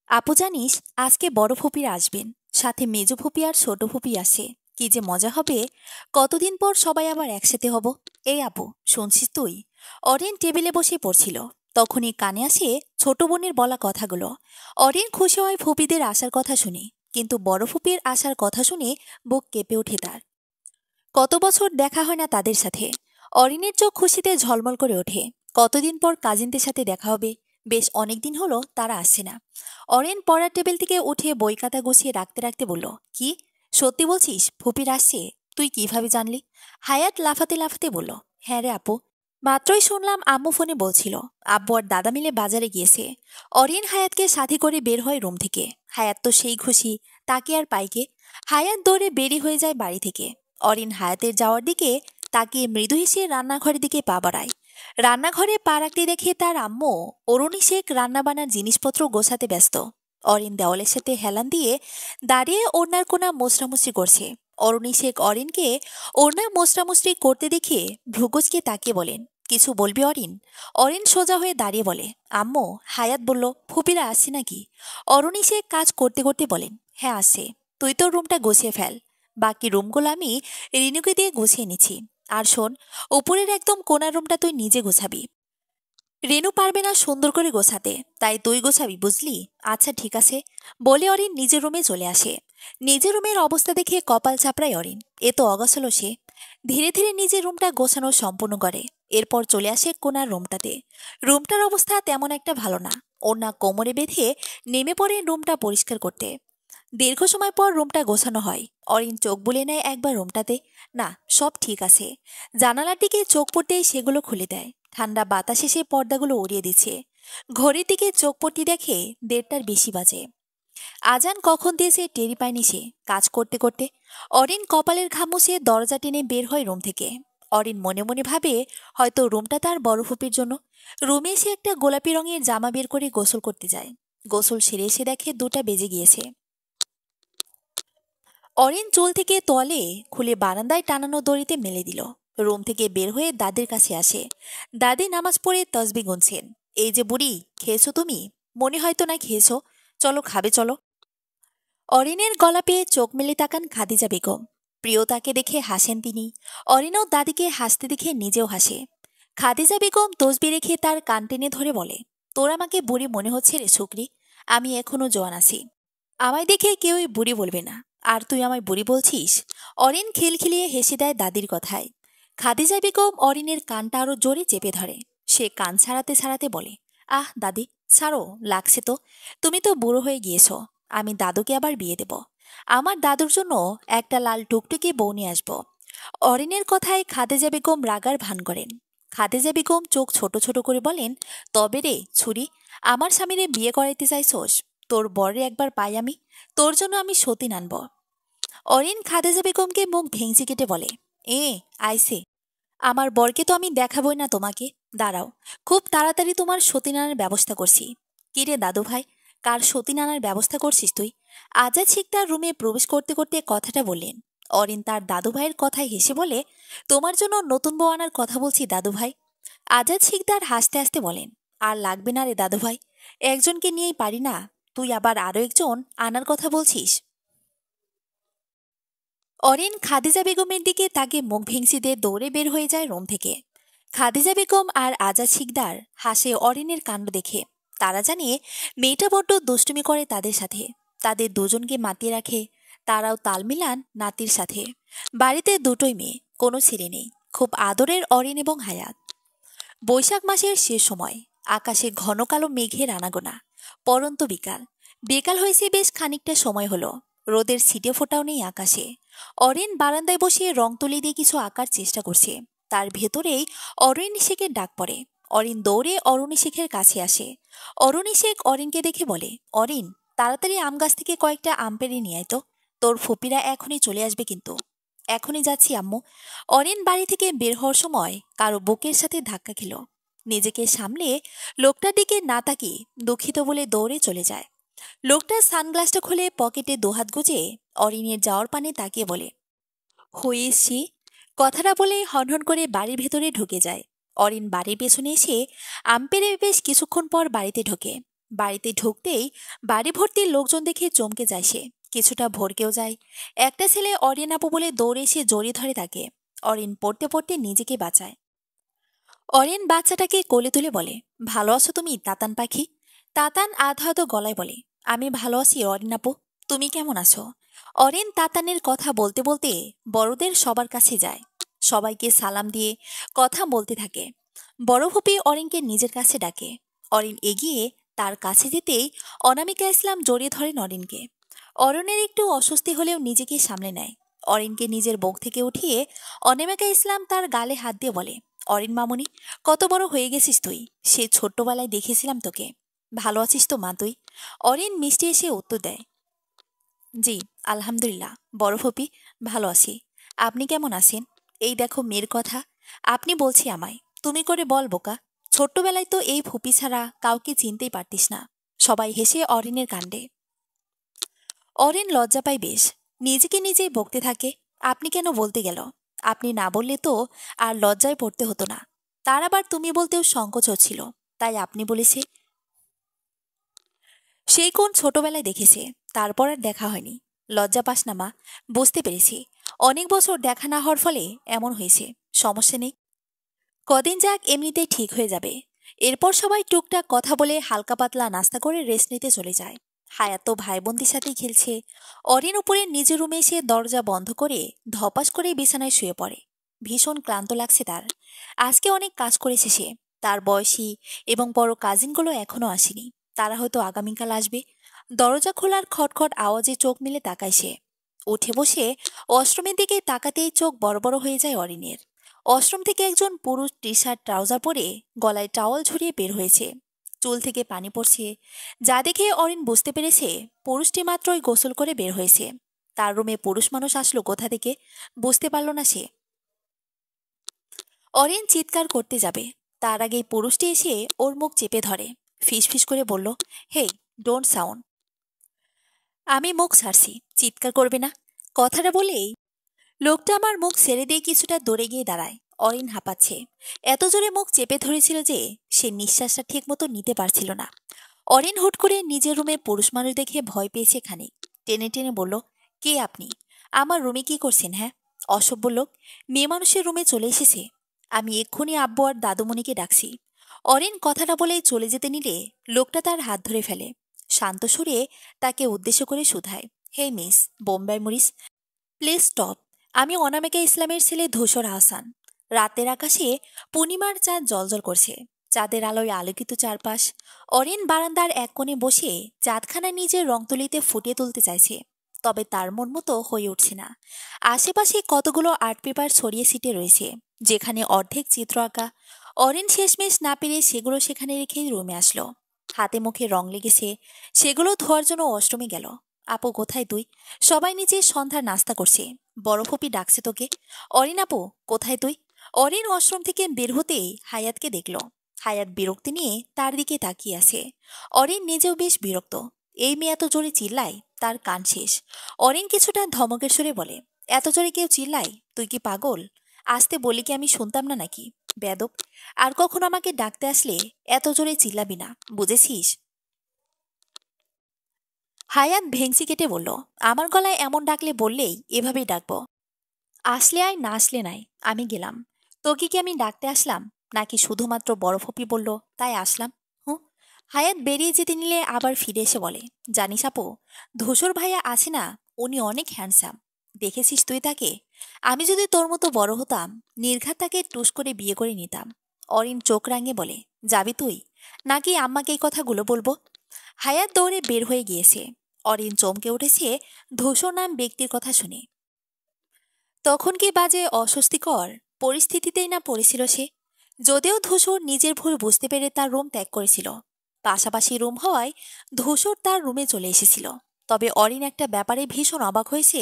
আপু জানিস, আজকে বড় ফুপিরা আসবেন, সাথে মেজো ফুপি আর ছোট ফুপি আসে। কি যে মজা হবে! কতদিন পর সবাই আবার একসাথে হব। এই আপু, শুনছিস তুই? অরিন টেবিলে বসে পড়ছিল, তখনই কানে আসে ছোট বোনের বলা কথাগুলো। অরিন খুশি হয় ফুপিদের আসার কথা শুনে, কিন্তু বড় ফুপির আসার কথা শুনে বুক কেঁপে ওঠে তার। কত বছর দেখা হয় না তাদের সাথে। অরিনের চোখ খুশিতে ঝলমল করে ওঠে। কতদিন পর কাজিনদের সাথে দেখা হবে। বেশ অনেকদিন হলো তারা আসছে না। অরিন পড়ার টেবিল থেকে উঠে বই খাতা গুছিয়ে রাখতে রাখতে বলল, কি সত্যি বলছিস ফুপির আসছে? তুই কিভাবে জানলি? হায়াত লাফাতে লাফাতে বলল, হ্যাঁ রে আপু, মাত্রই শুনলাম আম্মু ফোনে বলছিল আব্বু আর দাদা মিলে বাজারে গিয়েছে। অরিন হায়াতকে সাথে করে বের হয় রুম থেকে। হায়াত তো সেই খুশি, তাকে আর পাইকে। হায়াত দৌড়ে বেরি হয়ে যায় বাড়ি থেকে। অরিন হায়াতের যাওয়ার দিকে তাকিয়ে মৃদু হেসে রান্নাঘরের দিকে পা বাড়ায়। রান্নাঘরে পা রাখতে দেখে তার আম্মু অরুণী শেখ রান্নাবান্নার জিনিসপত্র গোছাতে ব্যস্ত। অরিন দেওয়ালের সাথে হেলান দিয়ে দাঁড়িয়ে ওড়নার কোনা মোছরামুছরি করছে। অরুণী শেখ অরিনকে ওড়না মোছরামুছরি করতে দেখে ভ্রুকুচকে তাকিয়ে বলেন, কিছু বলবি অরিন? অরিন সোজা হয়ে দাঁড়িয়ে বলে, আম্মু, হায়াত বলল ফুপিরা আসছে নাকি? অরুণী শেখ কাজ করতে করতে বলেন, হ্যাঁ আসছে। তুই তোর রুমটা গুছিয়ে ফেল, বাকি রুমগুলো আমি রিনুকে দিয়ে গুছিয়ে নিচ্ছি। আর শোন, উপরের একদম কোনার রুমটা তুই নিজে গোছাবি। রেনু পারবে না সুন্দর করে গোছাতে, তাই তুই গোছাবি, বুঝলি? আচ্ছা ঠিক আছে, বলে অরিন নিজের রুমে চলে আসে। নিজের রুমের অবস্থা দেখে কপাল চাপড়ায় অরিন। এ তো অগোছালো সে। ধীরে ধীরে নিজের রুমটা গোছানো সম্পূর্ণ করে। এরপর চলে আসে কোনার রুমটাতে। রুমটার অবস্থা তেমন একটা ভালো না। ওড়না কোমরে বেঁধে নেমে পড়ে রুমটা পরিষ্কার করতে। দীর্ঘ সময় পর রুমটা গোছানো হয়। অরিন চোখ বুলে নেয় একবার রুমটাতে। না, সব ঠিক আছে। জানালার দিকে চোখ পড়তেই সেগুলো খুলে দেয়। ঠান্ডা বাতাস এসে পর্দাগুলো উড়িয়ে দিচ্ছে। ঘড়ির দিকে চোখ পড়তে দেখে 1:30টার বেশি বাজে। আজান কখন দিয়েছে টেরি পায়নি সে, কাজ করতে করতে। অরিন কপালের ঘাম মুছে দরজা টেনে বের হয় রুম থেকে। অরিন মনে মনে ভাবে, হয়তো রুমটা তার বড় ফুপির জন্য। রুমে এসে একটা গোলাপি রঙের জামা বের করে গোসল করতে যায়। গোসল সেরে এসে দেখে 2টা বেজে গিয়েছে। অরিন চুল থেকে তোয়ালে খুলে বারান্দায় টানানো দড়িতে মেলে দিল। রুম থেকে বের হয়ে দাদির কাছে আসে। দাদি নামাজ পড়ে তসবি গুনছেন। এই যে বুড়ি, খেয়েছো তুমি? মনে হয়তো না খেয়েছো। চলো খাবে চলো। অরিনের গলা পেয়ে চোখ মেলে তাকান খাদিজা বেগম। প্রিয়তাকে দেখে হাসেন তিনি। অরিনও দাদিকে হাসতে দেখে নিজেও হাসে। খাদিজা বেগম তসবি রেখে তার কান টেনে ধরে বলে, তোর আমাকে বুড়ি মনে হচ্ছে রে শুকরি। আমি এখনো জোয়ান আছি। আমায় দেখে কেউই বুড়ি বলবে না। আর তুই আমায় বুড়ি বলছিস? অরিন খিলখিলিয়ে হেসে দেয় দাদির কথায়। খাদিজা বেগম অরিনের কানটা আরো জোরে চেপে ধরে। সে কান ছাড়াতে ছাড়াতে বলে, আহ দাদি, ছাড়ো, লাগছে তো। তুমি তো বুড়ো হয়ে গিয়েছো। আমি দাদুকে আবার বিয়ে দেব। আমার দাদুর জন্য একটা লাল টুকটুকে বউ নিয়ে আসবো। অরিনের কথায় খাদিজা বেগম রাগার ভান করেন। খাদিজা বেগম চোখ ছোট ছোট করে বলেন, তবে রে ছুরি, আমার স্বামীরে বিয়ে করাইতে চাইছোস? তোর বরে একবার পাই আমি, তোর জন্য আমি সতীন আনব। অরিন খাদিজা বেগমকে মুখ ভেঙচি কেটে বলে, এ আইসে, আমার বরকে তো আমি দেখাবই না তোমাকে। দাঁড়াও, খুব তাড়াতাড়ি তোমার সতীন আনার ব্যবস্থা করছি। কিরে দাদু ভাই, কার সতীন আনার ব্যবস্থা করছিস তুই? আজাদ শিকদার রুমে প্রবেশ করতে করতে কথাটা বললেন। অরিন তার দাদু ভাইয়ের কথায় হেসে বলে, তোমার জন্য নতুন বউ আনার কথা বলছি দাদু ভাই। আজাদ শিকদার হাসতে হাসতে বলেন, আর লাগবে না রে দাদু ভাই, একজনকে নিয়েই পারি না, তুই আবার আরো একজন আনার কথা বলছিস? অরিন খাদিজা বেগমের দিকে তাকে মুখ ভেঙচি দিয়ে দৌড়ে বের হয়ে যায় রুম থেকে। খাদিজা বেগম আর আজাদ শিকদার হাসে অরিনের কাণ্ড দেখে। তারা জানে মেয়েটা বড্ড দুষ্টুমি করে তাদের সাথে। তাদের দুজনকে মাতিয়ে রাখে। তারাও তাল মিলান নাতির সাথে। বাড়িতে দুটোই মেয়ে, কোনো ছেলে নেই। খুব আদরের অরিন এবং হায়াত। বৈশাখ মাসের শেষ সময়। আকাশে ঘন কালো মেঘের আনাগোনা। পরন্ত বিকাল। বিকাল হয়েছে বেশ খানিকটা সময় হলো। রোদের ছিটে ফোটাও নেই আকাশে। অরিন বারান্দায় বসে রং তুলি দিয়ে কিছু আঁকার চেষ্টা করছে। তার ভেতরেই অরুণী শেখের ডাক পড়ে। অরিন দৌড়ে অরুণী শেখের কাছে আসে। অরুণী শেখ অরিনকে দেখে বলে, অরিন, তাড়াতাড়ি আম গাছ থেকে কয়েকটা আম পেড়ে নিয়ে আয় তো। তোর ফুপিরা এখনই চলে আসবে কিন্তু। এখনই যাচ্ছি আম্মু। অরিন বাড়ি থেকে বের হওয়ার সময় কারো বুকের সাথে ধাক্কা খেল। নিজেকে সামলে লোকটার দিকে না তাকিয়ে দুঃখিত বলে দৌড়ে চলে যায়। লোকটা সানগ্লাসটা খুলে পকেটে দুহাত গুজে অরিনের যাওয়ার পানে তাকিয়ে বলে, হয়েছি। কথাটা বলে হনহন করে বাড়ির ভেতরে ঢুকে যায়। অরিন বাড়ির পেছনে এসে আম পেড়ে বেশ কিছুক্ষণ পর বাড়িতে ঢোকে। বাড়িতে ঢুকতেই বাড়ি ভর্তি লোকজন দেখে চমকে যায় সে, কিছুটা ভড়কেও যায়। একটা ছেলে অরিন আপু বলে দৌড়ে এসে জড়িয়ে ধরে তাকে। অরিন পড়তে পড়তে নিজেকে বাঁচায়। অরিন বাচ্চাটাকে কোলে তুলে বলে, ভালো আছো তুমি তাতান পাখি? তাতান আধো আধো গলায় বলে, আমি ভালো আছি অরিন আপু, তুমি কেমন আছো? অরিন তাতানের কথা বলতে বলতে বড়দের সবার কাছে যায়, সবাইকে সালাম দিয়ে কথা বলতে থাকে। বড় ফুপি অরিনকে নিজের কাছে ডাকে। অরিন এগিয়ে তার কাছে যেতেই অনামিকা ইসলাম জড়িয়ে ধরেন অরিনকে। অরণের একটু অস্বস্তি হলেও নিজেকে সামলে নেয়। অরিনকে নিজের বুক থেকে উঠিয়ে অনামিকা ইসলাম তার গালে হাত দিয়ে বলে, অরিন মামুনি, কত বড় হয়ে গেছিস তুই, সে ছোট্টবেলায় দেখেছিলাম তোকে। ভালো আছিস তো মা তুই? অরিন মিষ্টি এসে উত্তর দেয়, জি আলহামদুলিল্লাহ বড় ফুপি, ভালো আছি। আপনি কেমন আছেন? এই দেখো মেয়ের কথা, আপনি বলছি আমায় তুমি করে বল বোকা। ছোট্টবেলায় তো এই ফুপি ছাড়া কাউকে চিনতেই পারতিস না। সবাই হেসে অরিনের কাণ্ডে। অরিন লজ্জা পায় বেশ, নিজেকে নিজেই বকতে থাকে, আপনি কেন বলতে গেল? আপনি না বললে তো আর লজ্জায় পড়তে হতো না। তার আবার তুমি বলতেও সংকোচ হচ্ছিল, তাই আপনি বলেছে। সেই কোন ছোটবেলায় দেখেছে, তারপর আর দেখা হয়নি। লজ্জা পাস না মা, বুঝতে পেরেছি অনেক বছর দেখা না হওয়ার ফলে এমন হয়েছে, সমস্যা নেই। কদিন যাক এমনিতেই ঠিক হয়ে যাবে। এরপর সবাই টুকটাক কথা বলে হালকা পাতলা নাস্তা করে রেস্ট নিতে চলে যায়। হায়াত তো ভাই বোনদের সাথেই খেলছে। অরিন উপরে নিজের রুমে এসে দরজা বন্ধ করে ধপাস করে বিছানায় শুয়ে পড়ে। ভীষণ ক্লান্ত লাগছে তার। আজকে অনেক কাজ করেছে সে। তার বয়সী এবং বড় কাজিনগুলো এখনো আসেনি, তারা হয়তো আগামীকাল আসবে। দরজা খোলার খটখট আওয়াজে চোখ মেলে তাকায় সে। উঠে বসে অশ্রমের দিকে তাকাতেই চোখ বড় বড় হয়ে যায় অরিনের। অশ্রম থেকে একজন পুরুষ টি শার্ট ট্রাউজার পরে গলায় টাওয়াল ঝুরিয়ে বের হয়েছে। চুল থেকে পানি পড়ছে, যা দেখে অরিন বুঝতে পেরেছে পুরুষটি মাত্রই গোসল করে বের হয়েছে। তার রুমে পুরুষ মানুষ আসলো কোথা থেকে, বুঝতে পারল না সে। অরিন চিৎকার করতে যাবে, তার আগেই পুরুষটি এসে ওর মুখ চেপে ধরে। ফিসফিস করে বলল, হেই, ডোন্ট সাউন্ড। আমি মুখ ছাড়ছি, চিৎকার করবে না। কথাটা বলেই লোকটা আমার মুখ ছেড়ে দিয়ে কিছুটা দৌড়ে গিয়ে দাঁড়ায়। অরিন হাঁপাচ্ছে, এত জোরে মুখ চেপে ধরেছিল যে সে নিঃশ্বাসটা ঠিকমতো নিতে পারছিল না। অরিন হুট করে নিজের রুমে পুরুষ মানুষ দেখে ভয় পেয়েছে খানিক। টেনে টেনে বলল, কে আপনি? আমার রুমে কি করছেন? হ্যাঁ, অসভ্য লোক, মেয়ে মানুষের রুমে চলে এসেছে। আমি এক্ষুনি আব্বু আর দাদুমণিকে ডাকছি। অরিন কথাটা বলে চলে যেতে নিলে লোকটা তার হাত ধরে ফেলে। শান্ত সুরে তাকে উদ্দেশ্য করে শুধায়, হে miss Bombay Morris, please stop. আমি অনামিকা ইসলামের ছেলে ধূসর আহসান। রাতের আকাশে পূর্ণিমার চাঁদ জ্বলজ্বল করছে, চাঁদের আলোয় আলোকিত চারপাশ। অরিন বারান্দার এক কোণে বসে চাঁদখানা নিজের রং তুলিতে ফুটিয়ে তুলতে চাইছে, তবে তার মন মতো হয়ে উঠছে না। আশেপাশে কতগুলো আর্ট পেপার ছড়িয়ে ছিটে রয়েছে, যেখানে অর্ধেক চিত্র আঁকা। অরিন শেষমেশ না পেরে সেগুলো সেখানে রেখেই রুমে আসলো। হাতে মুখে রং লেগেছে, সেগুলো ধোয়ার জন্য ওয়াশরুমে গেল। আপু কোথায় তুই? সবাই নিচে সন্ধ্যার নাস্তা করছে, বড় ফুপি ডাকছে তোকে। অরিন আপু কোথায় তুই? অরিন ওয়াশরুম থেকে বের হতেই হায়াতকে দেখল। হায়াত বিরক্তি নিয়ে তার দিকে তাকিয়ে আছে। অরিন নিজেও বেশ বিরক্ত, এই মেয়ে এত জোরে চিল্লায়, তার কান শেষ। অরিন কিছুটা ধমকের সুরে বলে, এত জোরে কেউ চিল্লায়? তুই কি পাগল? আসতে বলি কি আমি শুনতাম না নাকি? বেদব, আর কখনো আমাকে ডাকতে আসলে এত জোরে চিল্লাবি না, বুঝেছিস? হায়াত ভেংসি কেটে বলল, আমার গলায় এমন ডাকলে বললেই এভাবেই ডাকবো। আসলে আয়, না আসলে নাই, আমি গেলাম। তোকে কি আমি ডাকতে আসলাম, নাকি শুধুমাত্র বড় ফপি বলল তাই আসলাম? হুঁ। হায়াত বেরিয়ে যেতে নিলে আবার ফিরে এসে বলে, জানিস আপু, ধূসর ভাইয়া আছে না, উনি অনেক হ্যান্ডসাম। দেখেছিস তুই তাকে? আমি যদি তোর মতো বড় হতাম, নির্ঘাত তাকে টুস করে বিয়ে করে নিতাম। অরিন চোখ রাঙে বলে, যাবি তুই, নাকি আম্মাকে এই কথাগুলো বলবো? হায়াত দৌড়ে বের হয়ে গিয়েছে। অরিন চমকে উঠেছে ধূসর নাম ব্যক্তির কথা শুনে। তখন কি বাজে অস্বস্তিকর পরিস্থিতিতেই না পড়েছিল সে। যদিও ধূসর নিজের ভুল বুঝতে পেরে তার রুম ত্যাগ করেছিল, পাশাপাশি রুম হওয়ায় ধূসর তার রুমে চলে এসেছিল। তবে অরিন একটা ব্যাপারে ভীষণ অবাক হয়েছে,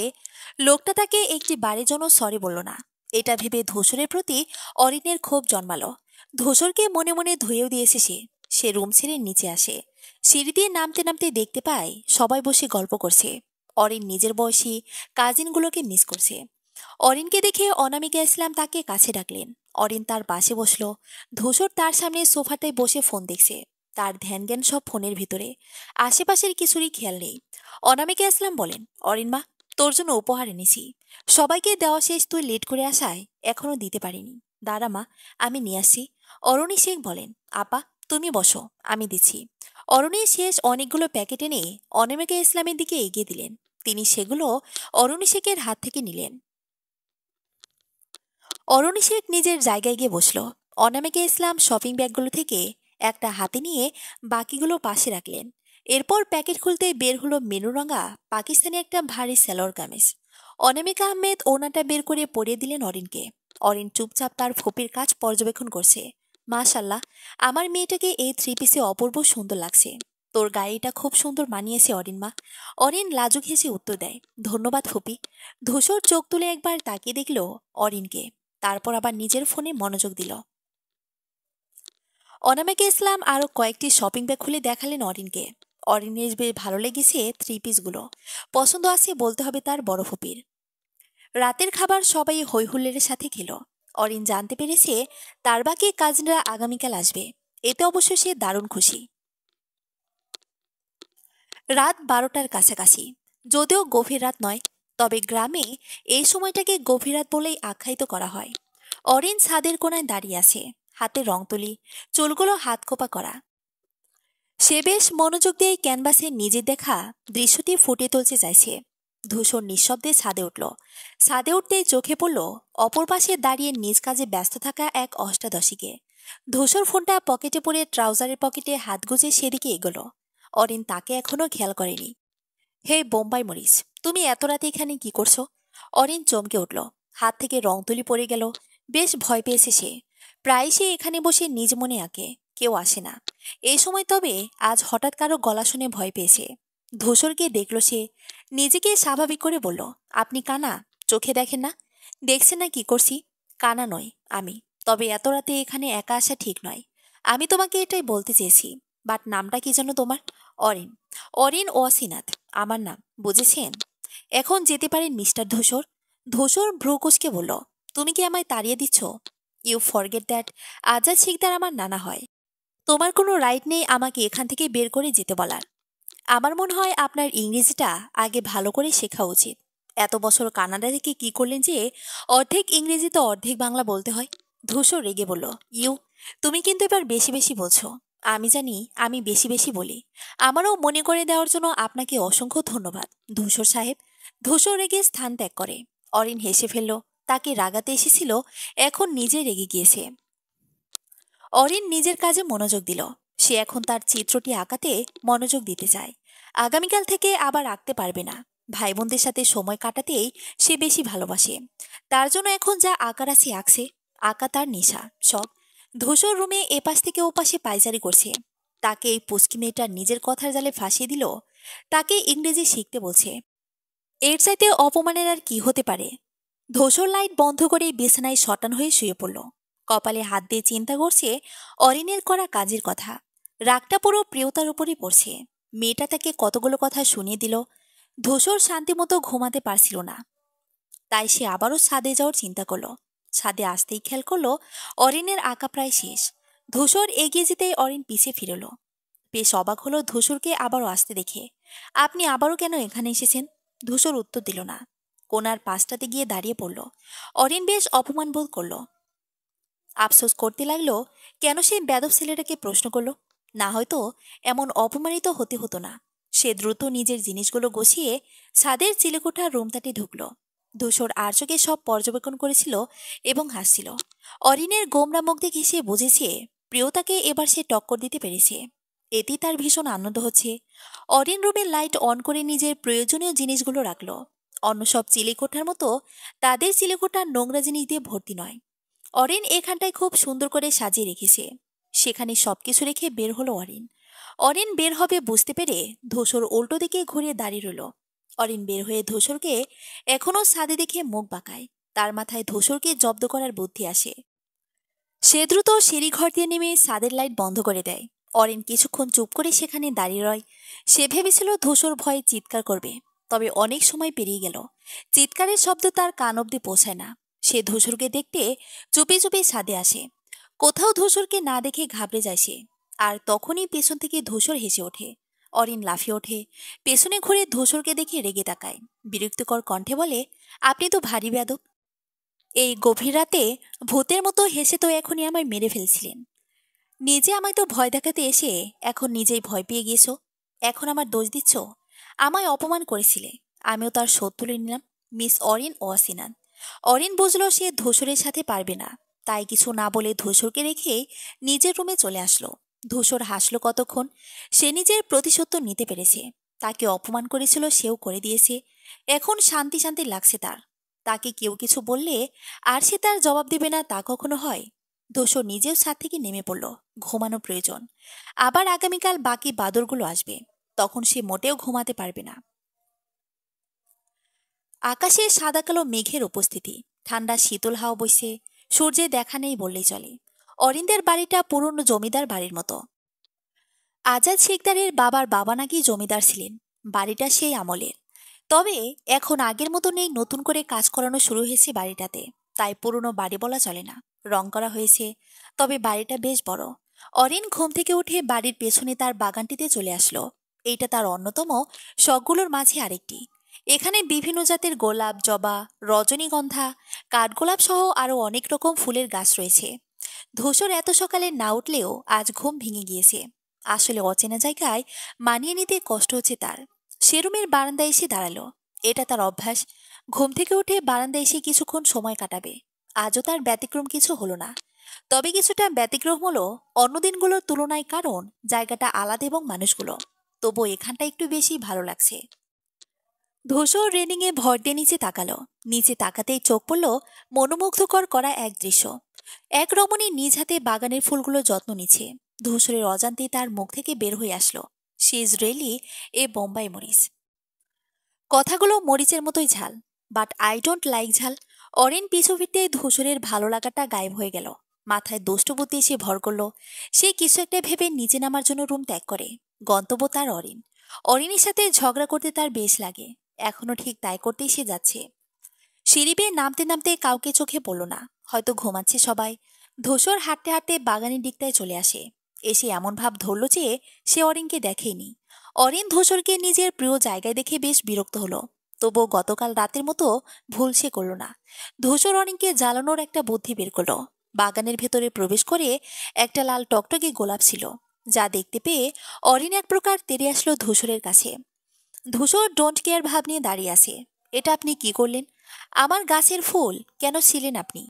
লোকটা তাকে একটি বারের জন্য সরি বলল না। এটা ভেবে ধূসরের প্রতি অরিনের ক্ষোভ জন্মালো। ধূসরকে মনে মনে ধুয়েও দিয়েছে সে। সে রুম ছেড়ে নিচে আসে। সিঁড়ি দিয়ে নামতে নামতে দেখতে পায় সবাই বসে গল্প করছে। অরিন নিজের বয়সী কাজিনগুলোকে মিস করছে। অরিনকে দেখে অনামিকা ইসলাম তাকে কাছে ডাকলেন। অরিন তার পাশে বসলো। ধূসর তার সামনে সোফাটায় বসে ফোন দেখছে। তার ধ্যান জ্ঞান সব ফোনের ভিতরে, আশেপাশের কিছুরই খেয়াল নেই। অনামিকা ইসলাম বলেন, অরিন মা, তোর জন্য উপহার এনেছি। সবাইকে দেওয়া শেষ, তুই লেট করে আসায় এখনো দিতে পারিনি। দাঁড়া মা, আমি নিয়ে আসি। অরণি শেখ বলেন, আপা তুমি বসো, আমি দিচ্ছি। অরণি শেষ অনেকগুলো প্যাকেট এনে অনামিকা ইসলামের দিকে এগিয়ে দিলেন। তিনি সেগুলো অরণি শেখের হাত থেকে নিলেন। অরণি শেখ নিজের জায়গায় গিয়ে বসল। অনামিকা ইসলাম শপিং ব্যাগগুলো থেকে একটা হাতে নিয়ে বাকিগুলো পাশে রাখলেন। এরপর প্যাকেট খুলতে বের হলো মেরুরঙা পাকিস্তানি একটা ভারী সেলোয়ার কামিজ। অনামিকা আহমেদ ওড়নাটা বের করে পরিয়ে দিলেন অরিনকে। অরিন চুপচাপ তার ফোপির কাজ পর্যবেক্ষণ করছে। মাশাল্লাহ, আমার মেয়েটাকে এই থ্রি পিসে অপূর্ব সুন্দর লাগছে। তোর গাড়িটা খুব সুন্দর মানিয়েছে অরিন মা। অরিন লাজুক হেসে উত্তর দেয়, ধন্যবাদ ফুপি। ধূসর চোখ তুলে একবার তাকিয়ে দেখল অরিনকে, তারপর আবার নিজের ফোনে মনোযোগ দিল। অনামিকা ইসলাম আরো কয়েকটি শপিং ব্যাগ খুলে দেখালেন অরিনকে। অরিনের বেশ ভালো লেগেছে থ্রি পিসগুলো, পছন্দ আছে বলতে হবে তার বড় ফুপির। রাতের খাবার সবাই হৈহুল্লোড়ের সাথে খেল। অরিন জানতে পেরেছে তার বাকি কাজিনরা আগামীকাল আসবে। এতে অবশ্য সে দারুণ খুশি। রাত 12টার কাছাকাছি, যদিও গভীর রাত নয়, তবে গ্রামে এই সময়টাকে গভীর রাত বলেই আখ্যায়িত করা হয়। অরিন ছাদের কোণায় দাঁড়িয়ে আছে, হাতে রং তুলি, চুলগুলো হাত কোপা করা। সে বেশ মনোযোগ দিয়ে ক্যানভাসে নিজের দেখা দৃশ্যটি ফুটিয়ে তুলতে চাইছে। ধূসর নিঃশব্দে ছাদে উঠল। ছাদে উঠতেই চোখে পড়ল অপর পাশে দাঁড়িয়ে নিজ কাজে ব্যস্ত থাকা এক অষ্টাদশীকে। ধূসর ফোনটা পকেটে পরে ট্রাউজারের পকেটে হাত গুজে সেদিকে এগোলো। অরিন তাকে এখনো খেয়াল করেনি। হে বোম্বাই মরিস, তুমি এত রাতে এখানে কি করছো? অরিন চমকে উঠল, হাত থেকে রং তুলি পড়ে গেল। বেশ ভয় পেয়েছে সে। প্রায় সে এখানে বসে নিজ মনে আঁকে, কেউ আসে না এই সময়, তবে আজ হঠাৎ কারো গলা শুনে ভয় পেয়েছে। ধূসরকে দেখল সে, নিজেকে স্বাভাবিক করে বলল, আপনি কানা? চোখে দেখেন না? দেখছেন না কি করছি? কানা নই আমি, তবে এত রাতে এখানে একা আসা ঠিক নয়। আমি তোমাকে এটাই বলতে চেয়েছি। বাট নামটা কি যেন তোমার? অরিন। অরিন ওয়াসিনাথ আমার নাম, বুঝেছেন? এখন যেতে পারেন মিস্টার ধূসর। ধূসর ভ্রুকুচকে বলল, তুমি কি আমায় তাড়িয়ে দিচ্ছ? You forget that Azad Sikdar আমার নানা হয়। তোমার কোনো রাইট নেই আমাকে এখান থেকে বের করে যেতে বলার। আমার মনে হয় আপনার ইংরেজিটা আগে ভালো করে শেখা উচিত। এত বছর কানাডা থেকে কি করলেন যে অর্ধেক ইংরেজি তো অর্ধেক বাংলা বলতে হয়? ধূসর রেগে বলল, ইউ, তুমি কিন্তু এবার বেশি বেশি বলছো। আমি জানি আমি বেশি বেশি বলি। আমারও মনে করে দেওয়ার জন্য আপনাকে অসংখ্য ধন্যবাদ ধূসর সাহেব। ধূসর রেগে স্থান ত্যাগ করে। অরিন হেসে ফেলল। তাকে রাগাতে এসেছিল, এখন নিজে রেগে গিয়েছে। অরিন নিজের কাজে মনোযোগ দিল। সে এখন তার চিত্রটি আঁকাতে মনোযোগ দিতে চায়। আগামীকাল থেকে আবার আঁকতে পারবে না। ভাই বোনদের সাথে সময় কাটাতেই সে বেশি ভালোবাসে। তার জন্য এখন যা আঁকার আছে আঁকছে। আঁকা তার নেশা, শখ। ধূসর রুমে এপাশ থেকে ওপাশে পায়চারি করছে। তাকে এই পুচকি মেয়েটা নিজের কথার জালে ফাঁসিয়ে দিল। তাকে ইংরেজি শিখতে বলছে। এর চাইতে অপমানের আর কি হতে পারে? ধূসর লাইট বন্ধ করে বিছানায় শটান হয়ে শুয়ে পড়ল। কপালে হাত দিয়ে চিন্তা করছে অরিনের করা কাজের কথা। রাগটা পুরো প্রিয়তার উপরই পড়ছে। মেয়েটা তাকে কতগুলো কথা শুনিয়ে দিল। ধূসর শান্তিমতো ঘুমাতে পারছিল না। তাই সে আবারও ছাদে যাওয়ার চিন্তা করলো। ছাদে আসতেই খেয়াল করলো অরিনের আঁকা প্রায় শেষ। ধূসর এগিয়ে যেতেই অরিন পিছিয়ে ফিরল। বেশ অবাক হলো ধূসরকে আবারও আসতে দেখে। আপনি আবারও কেন এখানে এসেছেন? ধূসর উত্তর দিল না। কোনার পাশটাতে গিয়ে দাঁড়িয়ে পড়ল। অরিন বেশ অপমান বোধ করল। আফসোস করতে লাগলো কেন সে বেদব ছেলেটাকে প্রশ্ন করল। না হয়তো এমন অপমানিত হতে হতো না। সে দ্রুত নিজের জিনিসগুলো গুছিয়ে ছাদের চিলেকোঠার রুমটাতে ঢুকল। ধূসর আর চোখে সব পর্যবেক্ষণ করেছিল এবং হাসছিল। অরিনের গোমরা মুখ দেখে সে বুঝেছে প্রিয়তাকে এবার সে টক্কর দিতে পেরেছে। এতেই তার ভীষণ আনন্দ হচ্ছে। অরিন রুমের লাইট অন করে নিজের প্রয়োজনীয় জিনিসগুলো রাখল। অন্য সব চিলেকোঠার মতো তাদের চিলেকোঠা নোংরা জিনিস দিয়ে ভর্তি নয়। অরিন এখানটায় খুব সুন্দর করে সাজিয়ে রেখেছে। সেখানে সবকিছু রেখে বের হলো অরিন। অরিন বের হবে বুঝতে পেরে ধূসর উল্টো দিকে ঘুরে দাঁড়িয়ে রইল। অরিন বের হয়ে ধূসরকে এখনো ছাদে দেখে মুখ বাঁকায়। তার মাথায় ধূসরকে জব্দ করার বুদ্ধি আসে। সে দ্রুত সিঁড়িঘর দিয়ে নেমে ছাদের লাইট বন্ধ করে দেয়। অরিন কিছুক্ষণ চুপ করে সেখানে দাঁড়িয়ে রয়। সে ভেবেছিল ধূসর ভয়ে চিৎকার করবে, তবে অনেক সময় পেরিয়ে গেল। চিৎকারের শব্দ তার কান অব্দি পৌঁছায় না। সে ধূসরকে দেখতে চুপি চুপি ছাদে আসে। কোথাও ধূসরকে না দেখে ঘাবড়ে যায় সে। আর তখনই পেছন থেকে ধূসর হেসে ওঠে। অরিন লাফিয়ে ওঠে, পেছনে ঘুরে ধূসরকে দেখে রেগে তাকায়, বিরক্তিকর কণ্ঠে বলে, আপনি তো ভারী বেয়াদব। এই গভীর রাতে ভূতের মতো হেসে তো এখনই আমায় মেরে ফেলছিলেন। নিজে আমায় তো ভয় দেখাতে এসে এখন নিজেই ভয় পেয়ে গিয়েছো। এখন আমার দোষ দিচ্ছ? আমায় অপমান করেছিলে, আমিও তার শোধ তুলে নিলাম। মিস অরিন ওয়াসিনান। অরিন বুঝলো সে ধূসরের সাথে পারবে না, তাই কিছু না বলে ধূসরকে রেখে নিজের রুমে চলে আসলো। ধূসর হাসলো কতক্ষণ। সে নিজের প্রতিশোধ তো নিতে পেরেছে। তাকে অপমান করেছিল সেও করে দিয়েছে। এখন শান্তি শান্তি লাগছে তার। তাকে কেউ কিছু বললে আর সে তার জবাব দেবে না, তা কখনো হয়? ধূসর নিজেও ছাদ থেকে নেমে পড়ল। ঘুমানো প্রয়োজন। আবার আগামীকাল বাকি বাদরগুলো আসবে, তখন সে মোটেও ঘুমাতে পারবে না। আকাশে সাদা কালো মেঘের উপস্থিতি, ঠান্ডা শীতল হাওয়া বইছে। সূর্যের দেখা নেই বললেই চলে। অরিন্দের বাড়িটা পুরনো জমিদার বাড়ির মতো। আজাদ শিকদারের বাবার বাবা নাকি জমিদার ছিলেন। বাড়িটা সেই আমলের। তবে এখন আগের মতো নেই, নতুন করে কাজ করানো শুরু হয়েছে বাড়িটাতে। তাই পুরনো বাড়ি বলা চলে না, রং করা হয়েছে। তবে বাড়িটা বেশ বড়। অরিন ঘুম থেকে উঠে বাড়ির পেছনে তার বাগানটিতে চলে আসলো। এইটা তার অন্যতম শখগুলোর মাঝে আরেকটি। এখানে বিভিন্ন জাতের গোলাপ, জবা, রজনীগন্ধা, কাঠগোলাপ সহ আরো অনেক রকম ফুলের গাছ রয়েছে। ধূসর এত সকালে না উঠলেও আজ ঘুম ভেঙে গিয়েছে। আসলে অচেনা জায়গায় মানিয়ে নিতে কষ্ট হচ্ছে তার। সে রুমের বারান্দায় এসে দাঁড়ালো। এটা তার অভ্যাস। ঘুম থেকে উঠে বারান্দায় এসে কিছুক্ষণ সময় কাটাবে। আজও তার ব্যতিক্রম কিছু হলো না। তবে কিছুটা ব্যতিক্রম হলো অন্য দিনগুলোর তুলনায়, কারণ জায়গাটা আলাদা এবং মানুষগুলো। তবু এখানটা একটু বেশি ভালো লাগছে। ধূসর রেলিংয়ে ভর দিয়ে নিচে তাকালো। নিচে তাকাতেই চোখ পড়ল মনোমুগ্ধকর করা এক দৃশ্য। এক রমণী নিজ হাতে বাগানের ফুলগুলো যত্ন নিচ্ছে। ধূসরের অজান্তেই তার মুখ থেকে বের হয়ে আসলো, শি ইজ রিয়েলি এ বোম্বাই মরিচ। কথাগুলো মরিচের মতোই ঝাল, বাট আই ডোন্ট লাইক ঝাল। অরিন পিছু ফিরতে ধূসরের ভালো লাগাটা গায়েব হয়ে গেল। মাথায় দুষ্ট বুদ্ধি এসে ভর করল। সে কিছু একটা ভেবে নিচে নামার জন্য রুম ত্যাগ করে। গন্তব্য তার অরিন। অরিনের সাথে ঝগড়া করতে তার বেশ লাগে। এখনো ঠিক তাই করতেই সে যাচ্ছে। সিঁড়ি বেয়ে নামতে নামতে কাউকে চোখে পড়ল না। হয়তো ঘুমাচ্ছে সবাই। ধূসর হাঁটতে হাঁটতে বাগানের দিকটায় চলে আসে। এসে এমন ভাব ধরল যে সে অরিনকে দেখেনি। অরিন ধূসরকে নিজের প্রিয় জায়গায় দেখে বেশ বিরক্ত হলো। তবুও গতকাল রাতের মতো ভুল সে করল না। ধূসর অরিনকে জ্বালানোর একটা বুদ্ধি বের করলো। বাগানের ভেতরে প্রবেশ করে একটা লাল টকটকে গোলাপ ছিল, যা দেখতে পেয়ে অরিন এক প্রকার তেড়ে আসলো ধূসরের কাছে। ধূসর ডোন্ট কেয়ার ভাব নিয়ে দাঁড়িয়ে আছে। এটা আপনি কি করলেন? আমার গাছের ফুল কেন ছিলেন আপনি?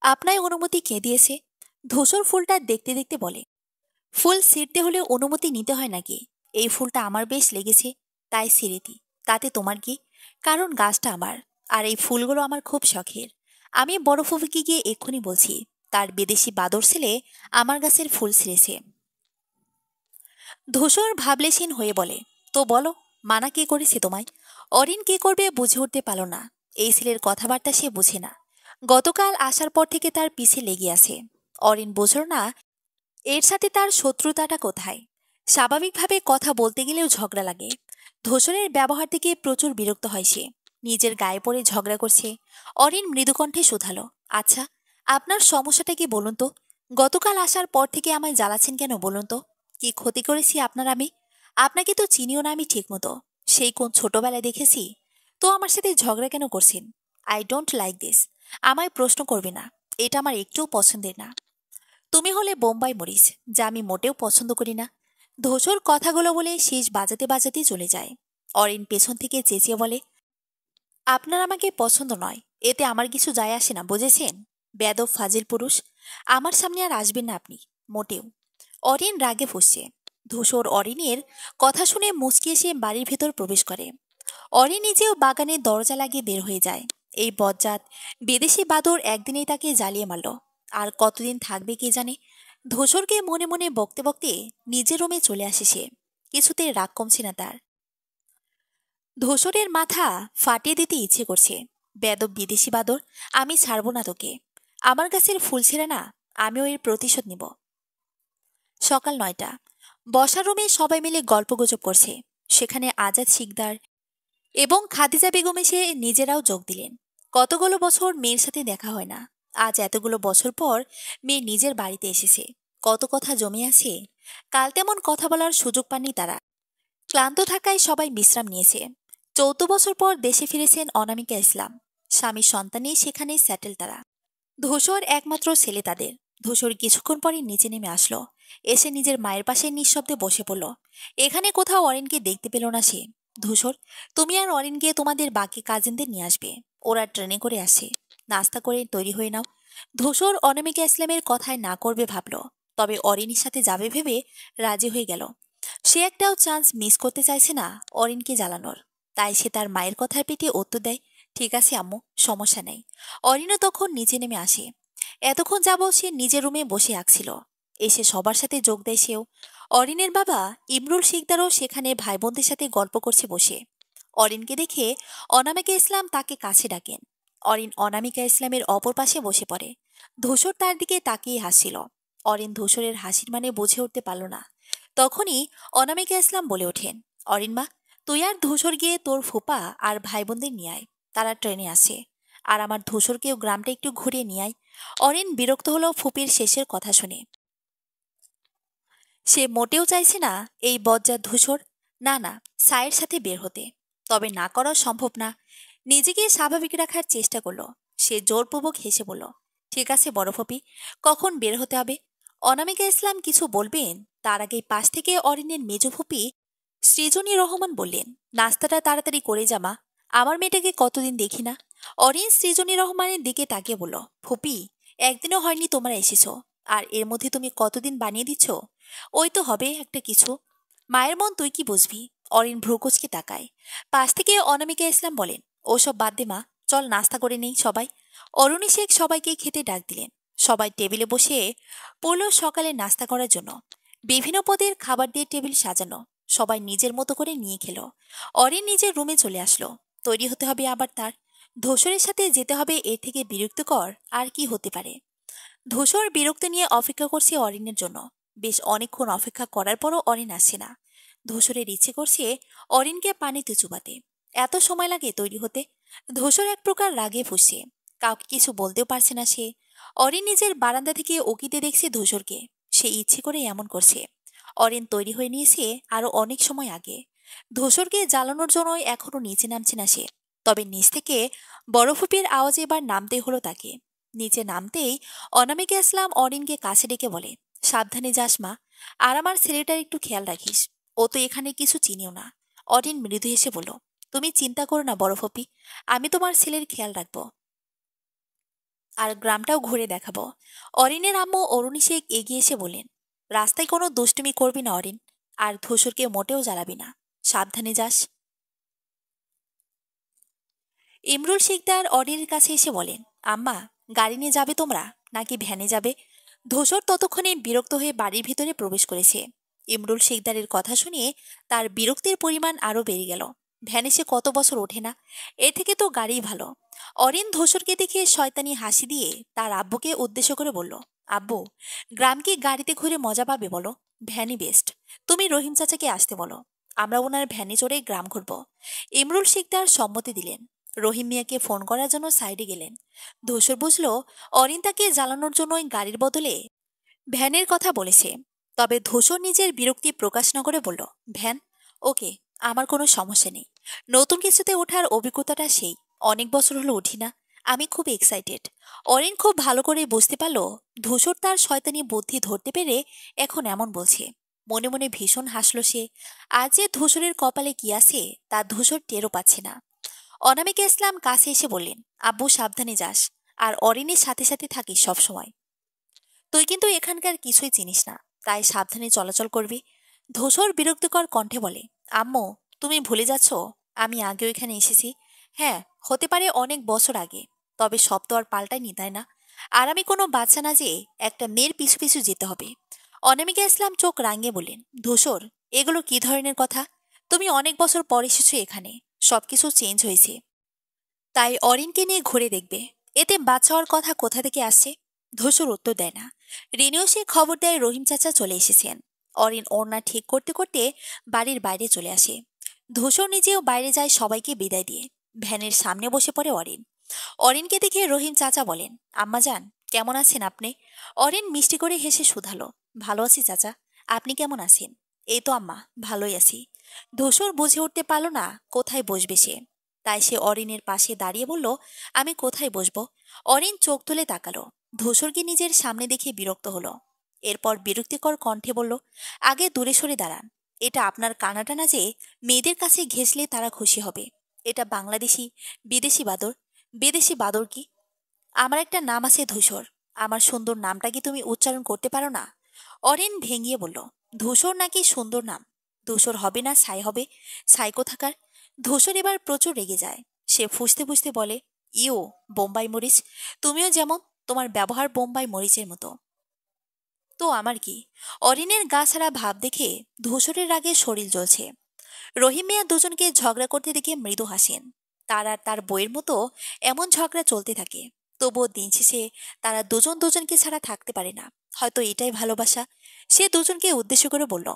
আপনার অনুমতি কে দিয়েছে? ধূসর ফুলটা দেখতে দেখতে বলে, ফুল ছিঁড়তে হলে অনুমতি নিতে হয় নাকি? এই ফুলটা আমার বেশ লেগেছে, তাই ছিঁড়েছি। তাতে তোমার কি? কারণ গাছটা আমার, আর এই ফুলগুলো আমার খুব শখের। আমি বড় ফুফিকে গিয়ে এক্ষুনি বলছি তার বিদেশি বাদর ছেলে আমার গাছের ফুল ছিঁড়েছে। ধূসর ভাবলেশীন হয়ে বলে, তো বলো, মানা কে করেছে তোমায়? অরিন কি করবে বুঝে উঠতে পারল না। এই ছেলের কথাবার্তা সে বুঝে না। গতকাল আসার পর থেকে তার পিছে লেগে আছে। অরিন বুঝল না এর সাথে তার শত্রুতাটা কোথায়। স্বাভাবিকভাবে কথা বলতে গেলেও ঝগড়া লাগে। ধূসরের ব্যবহার থেকে প্রচুর বিরক্ত হয় সে। নিজের গায়ে পড়ে ঝগড়া করছে। অরিন মৃদুকণ্ঠে শুধালো, আচ্ছা, আপনার সমস্যাটা কি বলুন তো? গতকাল আসার পর থেকে আমায় জ্বালাচ্ছেন কেন বলুন তো? কি ক্ষতি করেছি আপনার আমি? আপনাকে তো চিনিও না আমি ঠিক মতো। সেই কোন ছোটবেলায় দেখেছি। তো আমার সাথে ঝগড়া কেন করছেন? I don't like this. আমায় প্রশ্ন করবে না। এটা আমার একটুও পছন্দের না। তুমি হলে বোম্বাই মরিচ, যা আমি মোটেও পছন্দ করি না। ধূসর কথাগুলো বলে শেষ বাজাতে বাজাতে চলে যায়। অরিন পেছন থেকে চেঁচিয়ে বলে, আপনার আমাকে পছন্দ নয়, এতে আমার কিছু যায় আসে না, বুঝেছেন? বেয়াদব ফাজিল পুরুষ। আমার সামনে আর আসবেন না আপনি, মোটেও। অরিন রাগে ফুঁসছে। ধূসর অরিনের কথা শুনে মুচকি এসে বাড়ির ভেতর প্রবেশ করে। অরিন নিজেও বাগানের দরজা লাগিয়ে বের হয়ে যায়। এই বজ্জাত বিদেশি বাদর একদিনেই তাকে জ্বালিয়ে মারল। আর কতদিন থাকবে কে জানে। ধূসরকে মনে মনে বকতে বকতে নিজের রুমে চলে আসে সে। কিছুতে রাগ কমছে না তার। ধূসরের মাথা ফাটিয়ে দিতে ইচ্ছে করছে। বেয়াদব বিদেশি বাদর, আমি ছাড়ব না তোকে। আমার গাছের ফুল ছেঁড়ে না, আমিও এর প্রতিশোধ নিব। সকাল 9টা। বসার রুমে সবাই মিলে গল্পগুজব করছে। সেখানে আজাদ শিকদার এবং খাদিজা বেগম এসে নিজেরাও যোগ দিলেন। কতগুলো বছর মেয়ের সাথে দেখা হয় না। আজ এতগুলো বছর পর মেয়ে নিজের বাড়িতে এসেছে। কত কথা জমে আছে। কাল তেমন কথা বলার সুযোগ পাননি তারা। ক্লান্ত থাকায় সবাই বিশ্রাম নিয়েছে। 14 বছর পর দেশে ফিরেছেন অনামিকা ইসলাম। স্বামী সন্তান নিয়ে সেখানেই সেটেল তারা। ধূসর একমাত্র ছেলে তাদের। ধূসর কিছুক্ষণ পরে নিচে নেমে আসলো। এসে নিজের মায়ের পাশে নিঃশব্দে বসে পড়ল। এখানে কোথাও অরিনকে দেখতে পেল না সে। ধূসর, তুমি আর অরিন গিয়ে তোমাদের বাকি কাজিনদের নিয়ে আসবে। ওরা ট্রেনে করে আসে। নাস্তা করে তৈরি হয়ে নাও। ধূসর অনামিকা ইসলামের কথায় না করবে ভাবল, তবে অরিনের সাথে যাবে ভেবে রাজি হয়ে গেল। সে একটাও চান্স মিস করতে চাইছে না অরিনকে জ্বালানোর। তাই সে তার মায়ের কথার পেটে উত্তর দেয়, ঠিক আছে আম্মু, সমস্যা নেই। অরিনও তখন নিচে নেমে আসে। এতক্ষণ যাবৎ সে নিজের রুমে বসে আঁকছিল। এসে সবার সাথে যোগ দেয় সেও। অরিনের বাবা ইমরুল শিকদারও সেখানে ভাই বোনদের সাথে গল্প করছে বসে। অরিনকে দেখে অনামিকা ইসলাম তাকে কাছে ডাকেন। অরিন অনামিকা ইসলামের অপর পাশে বসে পড়ে। ধূসর তার দিকে তাকিয়ে হাসছিল। অরিন ধূসরের হাসির মানে বুঝে উঠতে পারল না। তখনই অনামিকা ইসলাম বলে ওঠেন, অরিন মা, তুই আর ধূসর গিয়ে তোর ফুপা আর ভাই বোনদের নিয়ে আয়। তারা ট্রেনে আসে। আর আমার ধূসরকেও গ্রামটা একটু ঘুরিয়ে নিয়ে আয়। অরিন বিরক্ত হলো ফুপির শেষের কথা শুনে। সে মোটেও চাইছে না এই বজ্জাত ধূসর, না না, সায়ের সাথে বের হতে। তবে না করা সম্ভব না। নিজেকে স্বাভাবিক রাখার চেষ্টা করলো। সে জোরপূর্বক হেসে বলল, ঠিক আছে বড় ফুপি, কখন বের হতে হবে? অনামিকা ইসলাম কিছু বলবেন তার আগেই পাশ থেকে অরিনের মেজ ফুপি সৃজনী রহমান বললেন, নাস্তাটা তাড়াতাড়ি করে জামা, আমার মেয়েটাকে কতদিন দেখি না। অরিন সৃজনী রহমানের দিকে তাকিয়ে বলল, ফুপি, একদিনও হয়নি তোমরা এসেছ, আর এর মধ্যে তুমি কতদিন বানিয়ে দিচ্ছ? ওই তো হবে একটা কিছু। মায়ের মন তুই কি বুঝবি? অরিন ভ্রুকুচকে তাকায়। পাশ থেকে অনামিকা ইসলাম বলেন, ওসব বাদ দে মা, চল নাস্তা করে নেই সবাই। অরুণী শেখ সবাইকে খেতে ডাক দিলেন। সবাই টেবিলে বসে পড়ল সকালে নাস্তা করার জন্য। বিভিন্ন পদের খাবার দিয়ে টেবিল সাজানো। সবাই নিজের মতো করে নিয়ে খেলো। অরিন নিজের রুমে চলে আসলো। তৈরি হতে হবে আবার তার। ধূসরের সাথে যেতে হবে, এর থেকে বিরক্তিকর আর কি হতে পারে। ধূসর বিরক্তি নিয়ে অপেক্ষা করছে অরিনের জন্য। বেশ অনেকক্ষণ অপেক্ষা করার পরও অরিন আসছে না। ধূসরের ইচ্ছে করছে অরিনকে পানিতে চুবাতে। এত সময় লাগে তৈরি হতে? ধূসর এক প্রকার রাগে ফুঁসছে। কাউকে কিছু বলতেও পারছে না সে। অরিন নিজের বারান্দা থেকে উকিতে দেখছে ধূসরকে। সে ইচ্ছে করে এমন করছে। অরিন তৈরি হয়ে নিয়েছে আরো অনেক সময় আগে। ধূসরকে জ্বালানোর জন্যই এখনো নিচে নামছে না সে। তবে নিচ থেকে বড় ফুপির আওয়াজে এবার নামতে হলো তাকে। নিচে নামতেই অনামিকা ইসলাম অরিনকে কাছে ডেকে বলে, সাবধানে যাস মা, আর আমার ছেলেটার একটু খেয়াল রাখিস। ও তো এখানে কিছু চিনিও না। অরিন মৃদু হেসে বলল, তুমি চিন্তা করো না বড় ফুপি, আমি তোমার ছেলের খেয়াল রাখবো। আর গ্রামটাও ঘুরে দেখাবো। অরিনের আম্মু অরুণী শেখ এগিয়ে এসে বললেন, রাস্তায় কোনো দুষ্টুমি করবি না অরিন, আর ধূসরকে মোটেও জ্বালাবি না, সাবধানে যাস। ইমরুল শিকদার অরিনের কাছে এসে বলেন, আম্মা, গাড়ি নিয়ে যাবে তোমরা নাকি ভ্যানে যাবে? ধূসর ততক্ষণে বিরক্ত হয়ে বাড়ির ভিতরে প্রবেশ করেছে। ইমরুল শিকদারের কথা শুনে তার বিরক্তির পরিমাণ আরও বেড়ে গেল। ভ্যানে সে কত বছর ওঠে না, এ থেকে তো গাড়িই ভালো। অরিন ধূসরকে দেখে শয়তানি হাসি দিয়ে তার আব্বুকে উদ্দেশ্য করে বলল, আব্বু, গ্রাম কি গাড়িতে ঘুরে মজা পাবে বলো? ভ্যানই বেস্ট। তুমি রহিম চাচাকে আসতে বলো, আমরা ওনার ভ্যানে চড়ে গ্রাম ঘুরব। ইমরুল শিকদার সম্মতি দিলেন। রহিম মিয়াকে ফোন করার জন্য সাইডে গেলেন। ধূসর বুঝল অরিন তাকে জ্বালানোর জন্য গাড়ির বদলে ভ্যানের কথা বলেছে। তবে ধূসর নিজের বিরক্তি প্রকাশ না করে বলল, ভ্যান ওকে, আমার কোনো সমস্যা নেই। নতুন কিছুতে ওঠার অভিজ্ঞতাটা সেই, অনেক বছর হলো উঠি না। আমি খুব এক্সাইটেড। অরিন খুব ভালো করে বুঝতে পারল ধূসর তার শয়তানি বুদ্ধি ধরতে পেরে এখন এমন বলছে। মনে মনে ভীষণ হাসল সে। আজ যে ধূসরের কপালে কি আছে তা ধূসর টেরও পাচ্ছে না। অনামিকা ইসলাম কাছে এসে বললেন, আব্বু সাবধানে যাস, আর অরিনের সাথে সাথে থাকিস সবসময়। তুই কিন্তু এখানকার কিছুই চিনিস না, তাই সাবধানে চলাচল করবি। ধূসর বিরক্তিকর কণ্ঠে বলে, আম্মু, তুমি ভুলে যাচ্ছ আমি আগেও এখানে এসেছি। হ্যাঁ, হতে পারে অনেক বছর আগে, তবে সব তো আর পাল্টায়নি তাই না? আর আমি কোনো বাচ্চা না যে একটা মেয়ের পিছু পিছু যেতে হবে। অনামিকা ইসলাম চোখ রাঙিয়ে বললেন, ধূসর, এগুলো কি ধরনের কথা? তুমি অনেক বছর পর এসেছো এখানে, সবকিছু চেঞ্জ হয়েছে। তাই অরিনকে নিয়ে ঘুরে দেখবে, এতে বাচ্চা হওয়ার কথা কোথা থেকে আসছে? ধূসর উত্তর দেয় না। রিনিও সে খবর দেয় রহিম চাচা চলে এসেছেন। অরিন ওড়না ঠিক করতে করতে বাড়ির বাইরে চলে আসে। ধূসর নিজেও বাইরে যায় সবাইকে বিদায় দিয়ে। ভ্যানের সামনে বসে পড়ে অরিন। অরিনকে দেখে রহিম চাচা বলেন, আম্মা যান, কেমন আছেন আপনি? অরিন মিষ্টি করে হেসে শুধালো, ভালো আছি চাচা, আপনি কেমন আছেন? এই তো আম্মা, ভালোই আছি। ধূসর বুঝে উঠতে পারল না কোথায় বসবে সে। তাই সে অরিনের পাশে দাঁড়িয়ে বলল, আমি কোথায় বসবো? অরিন চোখ তুলে তাকালো। ধূসরকে নিজের সামনে দেখে বিরক্ত হলো। এরপর বিরক্তিকর কণ্ঠে বলল, আগে দূরে সরে দাঁড়ান। এটা আপনার কানাটা না যে মেয়েদের কাছে ঘেঁষলে তারা খুশি হবে। এটা বাংলাদেশি, বিদেশি বাদর। বিদেশি বাদর কি? আমার একটা নাম আছে ধূসর। আমার সুন্দর নামটা কি তুমি উচ্চারণ করতে পারো না? অরিন ভেঙিয়ে বলল, ধূসর নাকি সুন্দর নাম? ধূসর হবে না ছাই হবে। ছাই কোথাকার। ধূসর এবার প্রচুর রেগে যায়। সে ফুঁসতে ফুঁসতে বলে, ইও বোম্বাই মরিচ। তুমিও যেমন, তোমার ব্যবহার বোম্বাই মরিচের মতো। তো আমার কি? অরিনের গা ছাড়া ভাব দেখে ধূসরের রাগে শরীর জ্বলছে। রহিম মিয়া দুজনকে ঝগড়া করতে দেখে মৃদু হাসেন। তার আর তার বইয়ের মতো এমন ঝগড়া চলতে থাকে। তবুও দিন শেষে তারা দুজন দুজনকে ছাড়া থাকতে পারে না। হয়তো এটাই ভালোবাসা। সে দুজনকে উদ্দেশ্য করে বলল,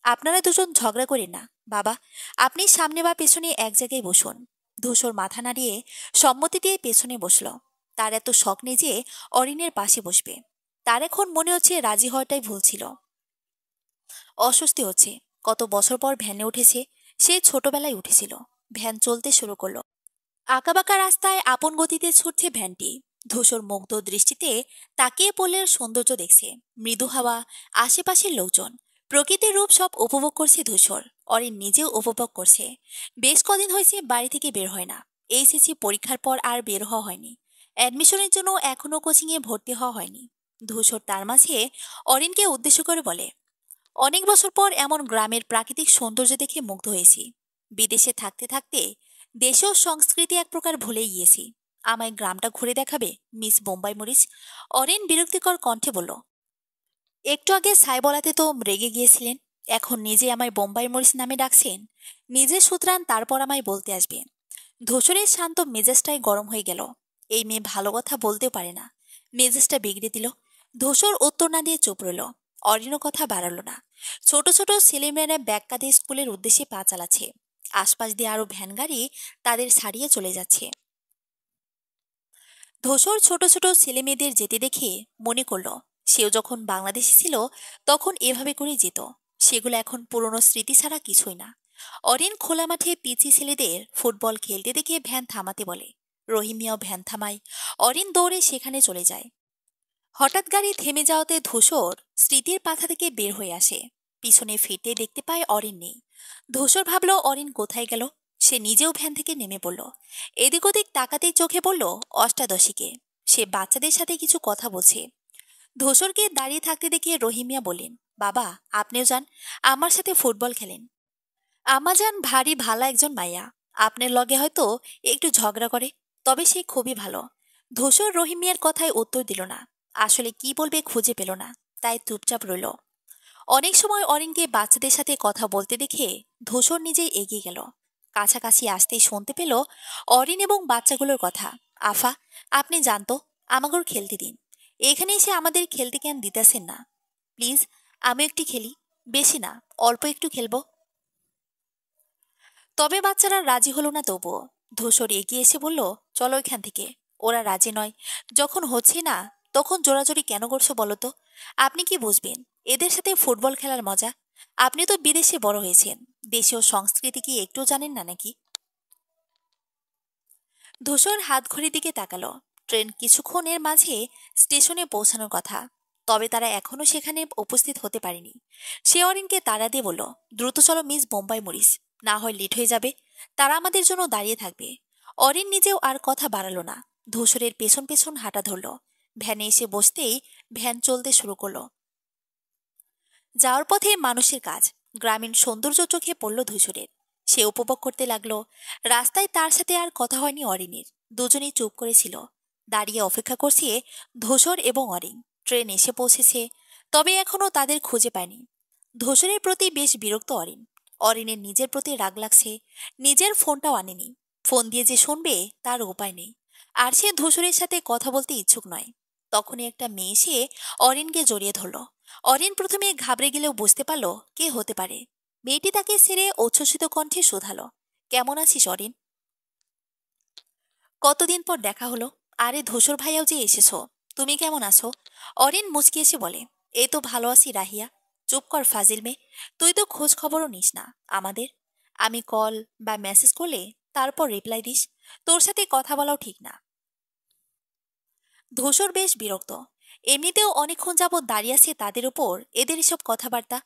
আপনারা দুজন ঝগড়া করেন না। বাবা, আপনি সামনে বা পেছনে এক জায়গায় বসুন। ধূসর মাথা নাড়িয়ে সম্মতি দিয়ে পেছনে বসল। তার এত শখ নেই যে অরিনের পাশে বসবে। তার এখন মনে হচ্ছে রাজি হওয়াটাই ভুল ছিল। অস্বস্তি হচ্ছে। কত বছর পর ভ্যানে উঠেছে। সে ছোটবেলায় উঠেছিল। ভ্যান চলতে শুরু করলো। আঁকাবাঁকা রাস্তায় আপন গতিতে ছুটছে ভ্যানটি। ধূসর মুগ্ধ দৃষ্টিতে তাকিয়ে পড়লের সৌন্দর্য দেখছে। মৃদু হাওয়া, আশেপাশের লোকজন, প্রকৃতির রূপ সব উপভোগ করছে ধূসর। অরিন নিজেও উপভোগ করছে। বেশ কদিন হয়েছে বাড়ি থেকে বের হয় না। এইচএসসি পরীক্ষার পর আর বের হওয়া হয়নি। অ্যাডমিশনের জন্য এখনো কোচিংয়ে ভর্তি হওয়া হয়নি। ধূসর তার মাঝে অরিনকে উদ্দেশ্য করে বলে, অনেক বছর পর এমন গ্রামের প্রাকৃতিক সৌন্দর্য দেখে মুগ্ধ হয়েছি। বিদেশে থাকতে থাকতে দেশেও সংস্কৃতি এক প্রকার ভুলে গিয়েছি। আমায় গ্রামটা ঘুরে দেখাবে, মিস বোম্বাই মরিচ? অরিন বিরক্তিকর কণ্ঠে বলল, একটু আগে ছাই বলাতে তো রেগে গিয়েছিলেন। এখন নিজে আমায় বোম্বাই মরিচ নামে ডাকছেন। নিজে সুতরাং তারপর আমায় বলতে আসবে। ধূসরের শান্ত মেজাজটাই গরম হয়ে গেল। এই মেয়ে ভালো কথা বলতেও পারে না। মেজাজটা বিগড়ে দিল। ধূসর উত্তর না দিয়ে চুপ রইল। অরিনও কথা বাড়ালো না। ছোট ছোট ছেলেমেয়েরা ব্যাগ কাঁধে স্কুলের উদ্দেশ্যে পা চালাচ্ছে। আশপাশ দিয়ে আরো ভ্যান গাড়ি তাদের ছাড়িয়ে চলে যাচ্ছে। ধূসর ছোট ছোট ছেলেমেয়েদের যেতে দেখে মনে করল, সেও যখন বাংলাদেশে ছিল তখন এভাবে করে যেত। সেগুলো এখন পুরনো স্মৃতি ছাড়া কিছুই না। অরিন খোলা মাঠে পিচি ছেলেদের ফুটবল খেলতে দেখে ভ্যান থামাতে বলে। রহিম মিয়াও ভ্যান থামায়। অরিন দৌড়ে সেখানে চলে যায়। হঠাৎ গাড়ি থেমে যাওয়াতে ধূসর স্মৃতির পাথা থেকে বের হয়ে আসে। পিছনে ফিরতে দেখতে পায় অরিন নেই। ধূসর ভাবল অরিন কোথায় গেল। সে নিজেও ভ্যান থেকে নেমে পড়ল। এদিক ওদিক তাকাতেই চোখে পড়ল অষ্টাদশীকে। সে বাচ্চাদের সাথে কিছু কথা বলছে। ধূসরকে দাঁড়িয়ে থাকতে দেখে রহিমিয়া বললেন, বাবা, আপনিও যান, আমার সাথে ফুটবল খেলেন। আমা যান ভারী ভালা একজন মাইয়া। আপনার লগে হয়তো একটু ঝগড়া করে, তবে সে খুবই ভালো। ধূসর রহিমিয়ার কথায় উত্তর দিল না। আসলে কি বলবে খুঁজে পেল না। তাই চুপচাপ রইল। অনেক সময় অরিনকে বাচ্চাদের সাথে কথা বলতে দেখে ধূসর নিজেই এগিয়ে গেল। কাছাকাছি আসতেই শুনতে পেল অরিন এবং বাচ্চাগুলোর কথা। আফা, আপনি জানতো, আমাগোর খেলতে দিন। এখানে এসে আমাদের খেলতে কেন দিতেছেন না? প্লিজ, আমি একটু খেলি। বেশি না, অল্প একটু খেলবো। তবে বাচ্চারা রাজি হলো না তবুও। ধূসর এগিয়ে এসে বলল, চলো এখান থেকে। ওরা রাজি নয়। যখন হচ্ছে না তখন জোরাজোরি কেন করছো বলো তো? আপনি কি বুঝবেন এদের সাথে ফুটবল খেলার মজা? আপনি তো বিদেশে বড় হয়েছেন। দেশীয় সংস্কৃতি কি একটু জানেন না নাকি? ধূসর হাত ঘড়ির দিকে তাকালো। ট্রেন কিছুক্ষণের মাঝে স্টেশনে পৌঁছানোর কথা। তবে তারা এখনো সেখানে উপস্থিত হতে পারেনি। সে অরিনকে তাড়া দিয়ে বলল, দ্রুত চলো মিস বোম্বাই মরিস, না হয় লেট হয়ে যাবে। তারা আমাদের জন্য দাঁড়িয়ে থাকবে। অরিন নিজেও আর কথা বাড়ালো না। ধূসরের পেছন পেছন হাঁটা ধরল। ভ্যানে এসে বসতেই ভ্যান চলতে শুরু করলো। যাওয়ার পথে মানুষের কাজ, গ্রামীণ সৌন্দর্য চোখে পড়ল ধূসরের। সে উপভোগ করতে লাগলো। রাস্তায় তার সাথে আর কথা হয়নি অরিনের। দুজনেই চুপ করেছিল। দাঁড়িয়ে অপেক্ষা করছে ধূসর এবং অরিন। ট্রেন এসে পৌঁছেছে, তবে এখনো তাদের খুঁজে পায়নি। ধূসরের প্রতি বেশ বিরক্ত অরিন। অরিনের নিজের প্রতি রাগ লাগছে। নিজের ফোনটাও আনেনি। ফোন দিয়ে যে শুনবে তার উপায় নেই। আর সে ধূসরের সাথে কথা বলতে ইচ্ছুক নয়। তখনই একটা মেয়ে এসে অরিনকে জড়িয়ে ধরল। অরিন প্রথমে ঘাবড়ে গেলেও বুঝতে পারল কে হতে পারে। মেয়েটি তাকে ছেড়ে উচ্ছ্বসিত কণ্ঠে শোধালো, কেমন আছিস অরিন? কতদিন পর দেখা হলো। আরে ধূসর ভাইয়াও যে এসেছো। তুমি কেমন আছো? অরিন মুচকি এসে বলে, এই তো ভালো আছি রাহিয়া। চুপ কর ফাজিল মেয়ে, তুই তো খোঁজ খবরও নিস না আমাদের। আমি কল বা মেসেজ করলে তারপর রিপ্লাই দিস, তোর সাথে কথা বলাও ঠিক না। ধূসর বেশ বিরক্ত, এমনিতেও অনেকক্ষণ যাবৎ দাঁড়িয়ে আছে তাদের উপর এদের এসব কথাবার্তা,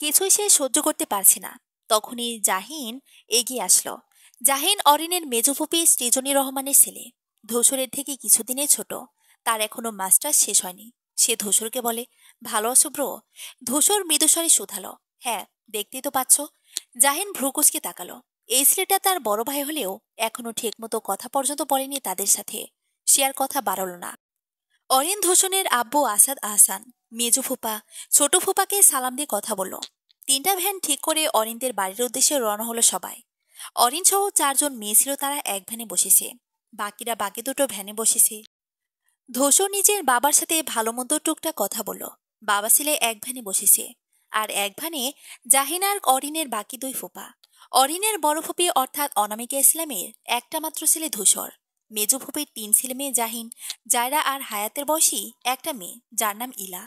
কিছুই সে সহ্য করতে পারছে না। তখনই জাহিন এগিয়ে আসলো। জাহিন অরিনের মেজ ফুপি সৃজনী রহমানের ছেলে, ধূসরের থেকে কিছুদিনের ছোট। তার এখনো মাস্টার্স শেষ হয়নি। সে ধূসরকে বলে, ভালো আছো ব্রো? ধূসর মৃদুস্বরে শুধালো, হ্যাঁ, দেখতেই তো পাচ্ছ। জাহিন ভ্রুকুচকে তাকালো। এই ছেলেটা তার বড় ভাই হলেও এখনো ঠিকমতো কথা পর্যন্ত বলেনি তাদের সাথে। সে আর কথা বাড়ল না। অরিন ধোসনের আব্বু আসাদ আহসান, মেজু ফুপা, ছোট ফুপাকে সালাম দিয়ে কথা বলল। তিনটা ভ্যান ঠিক করে অরিনদের বাড়ির উদ্দেশ্যে রওনা হলো সবাই। অরিন সহ চারজন মেয়ে ছিল, তারা এক ভ্যানে বসেছে, বাকিরা বাকি দুটো ভ্যানে বসেছে। ধূসর নিজের বাবার সাথে ভালো মন্দ টুকটাক কথা বলল। বাবা ছেলে এক ভ্যানে বসেছে, আর এক ভ্যানে জাহিন আর অরিনের বাকি দুই ফুপা। অরিনের বড় ফুপি অর্থাৎ অনামিকা ইসলামের একটা মাত্র ছেলে ধূসর। মেজো ফুপির তিন ছেলে মেয়ে জাহিন, জায়রা আর হায়াতের বয়সী একটা মেয়ে যার নাম ইলা।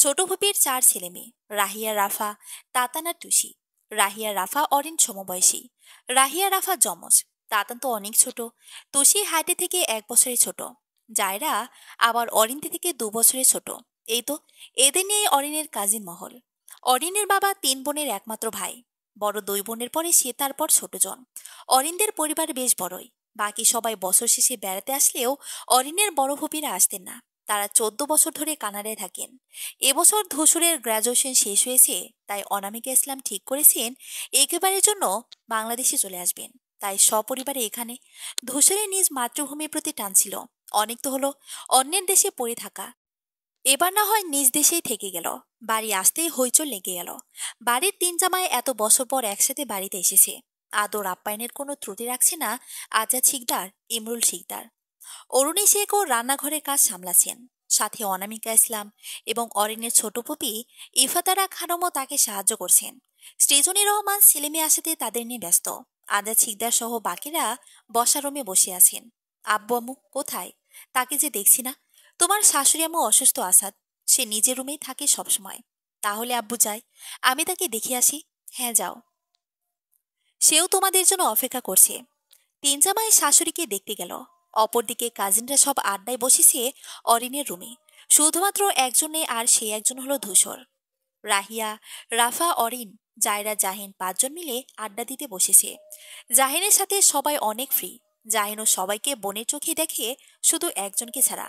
ছোট ফুপির চার ছেলে মেয়ে, রাহিয়া, রাফা, তাতান আর টুসি। রাহিয়া রাফা অরিন সমবয়সী। রাহিয়া রাফা যমজ, তাতান তো অনেক ছোট। তুষি হাইটে থেকে 1 বছরের ছোট। জায়রা আবার অরিন থেকে 2 বছরের ছোট। এই তো, এদের নিয়ে অরিনের কাজিন মহল। অরিনের বাবা তিন বোনের একমাত্র ভাই, বড় দুই বোনের পরে সে, তারপর ছোট জন। অরিনদের পরিবার বেশ বড়ই। বাকি সবাই বছর শেষে বেড়াতে আসলেও অরিনের বড় ফুপিরা আসতেন না। তারা 14 বছর ধরে কানাডায় থাকেন। এবছর ধূসরের গ্রাজুয়েশন শেষ হয়েছে, তাই অনামিকা ইসলাম ঠিক করেছেন একেবারের জন্য বাংলাদেশে চলে আসবেন। তাই সপরিবারে এখানে। ধূসরের নিজ মাতৃভূমির প্রতি টান ছিল। অনেক তো হলো অন্যের দেশে পড়ে থাকা, এবার না হয় নিজ দেশেই থেকে গেল। বাড়ি আসতেই হইচই লেগে গেল। বাড়ির তিন জামাই এত বছর পর একসাথে বাড়িতে এসেছে। আদর আপ্যায়নের কোনো ত্রুটি রাখছে না আজাদ শিকদার, ইমরুল শিকদার। অরুণী শেখও রান্নাঘরের কাজ সামলাছেন। সাথে অনামিকা ইসলাম এবং অরিনের ছোট পুপি ইফাতারা খানমও তাকে সাহায্য করছেন। সৃজনী রহমান ছেলেমেয়ে আসাতে তাদের নিয়ে ব্যস্ত। আজাদ শিকদার সহ বাকিরা বসা রুমে বসে আছেন। আব্বু আম্মু কোথায়? তাকে যে দেখছি না। তোমার শাশুড়ি আম্মু অসুস্থ আসাদ, সে নিজের রুমেই থাকে সবসময়। তাহলে আব্বু যাই, আমি তাকে দেখে আসি। হ্যাঁ যাও, সেও তোমাদের জন্য অপেক্ষা করছে। তিন জামাই শাশুড়িকে দেখতে গেল। অপরদিকে কাজিনরা সব আড্ডায় বসেছে অরিনের রুমে। শুধুমাত্র একজনে, আর সেই একজন হলো ধূসর। রাহিয়া, রাফা, অরিন, জায়রা, জাহিন পাঁচজন মিলে আড্ডা দিতে বসেছে। জাহিনের সাথে সবাই অনেক ফ্রি। জাহিনও সবাইকে বোনের চোখে দেখে, শুধু একজনকে ছাড়া।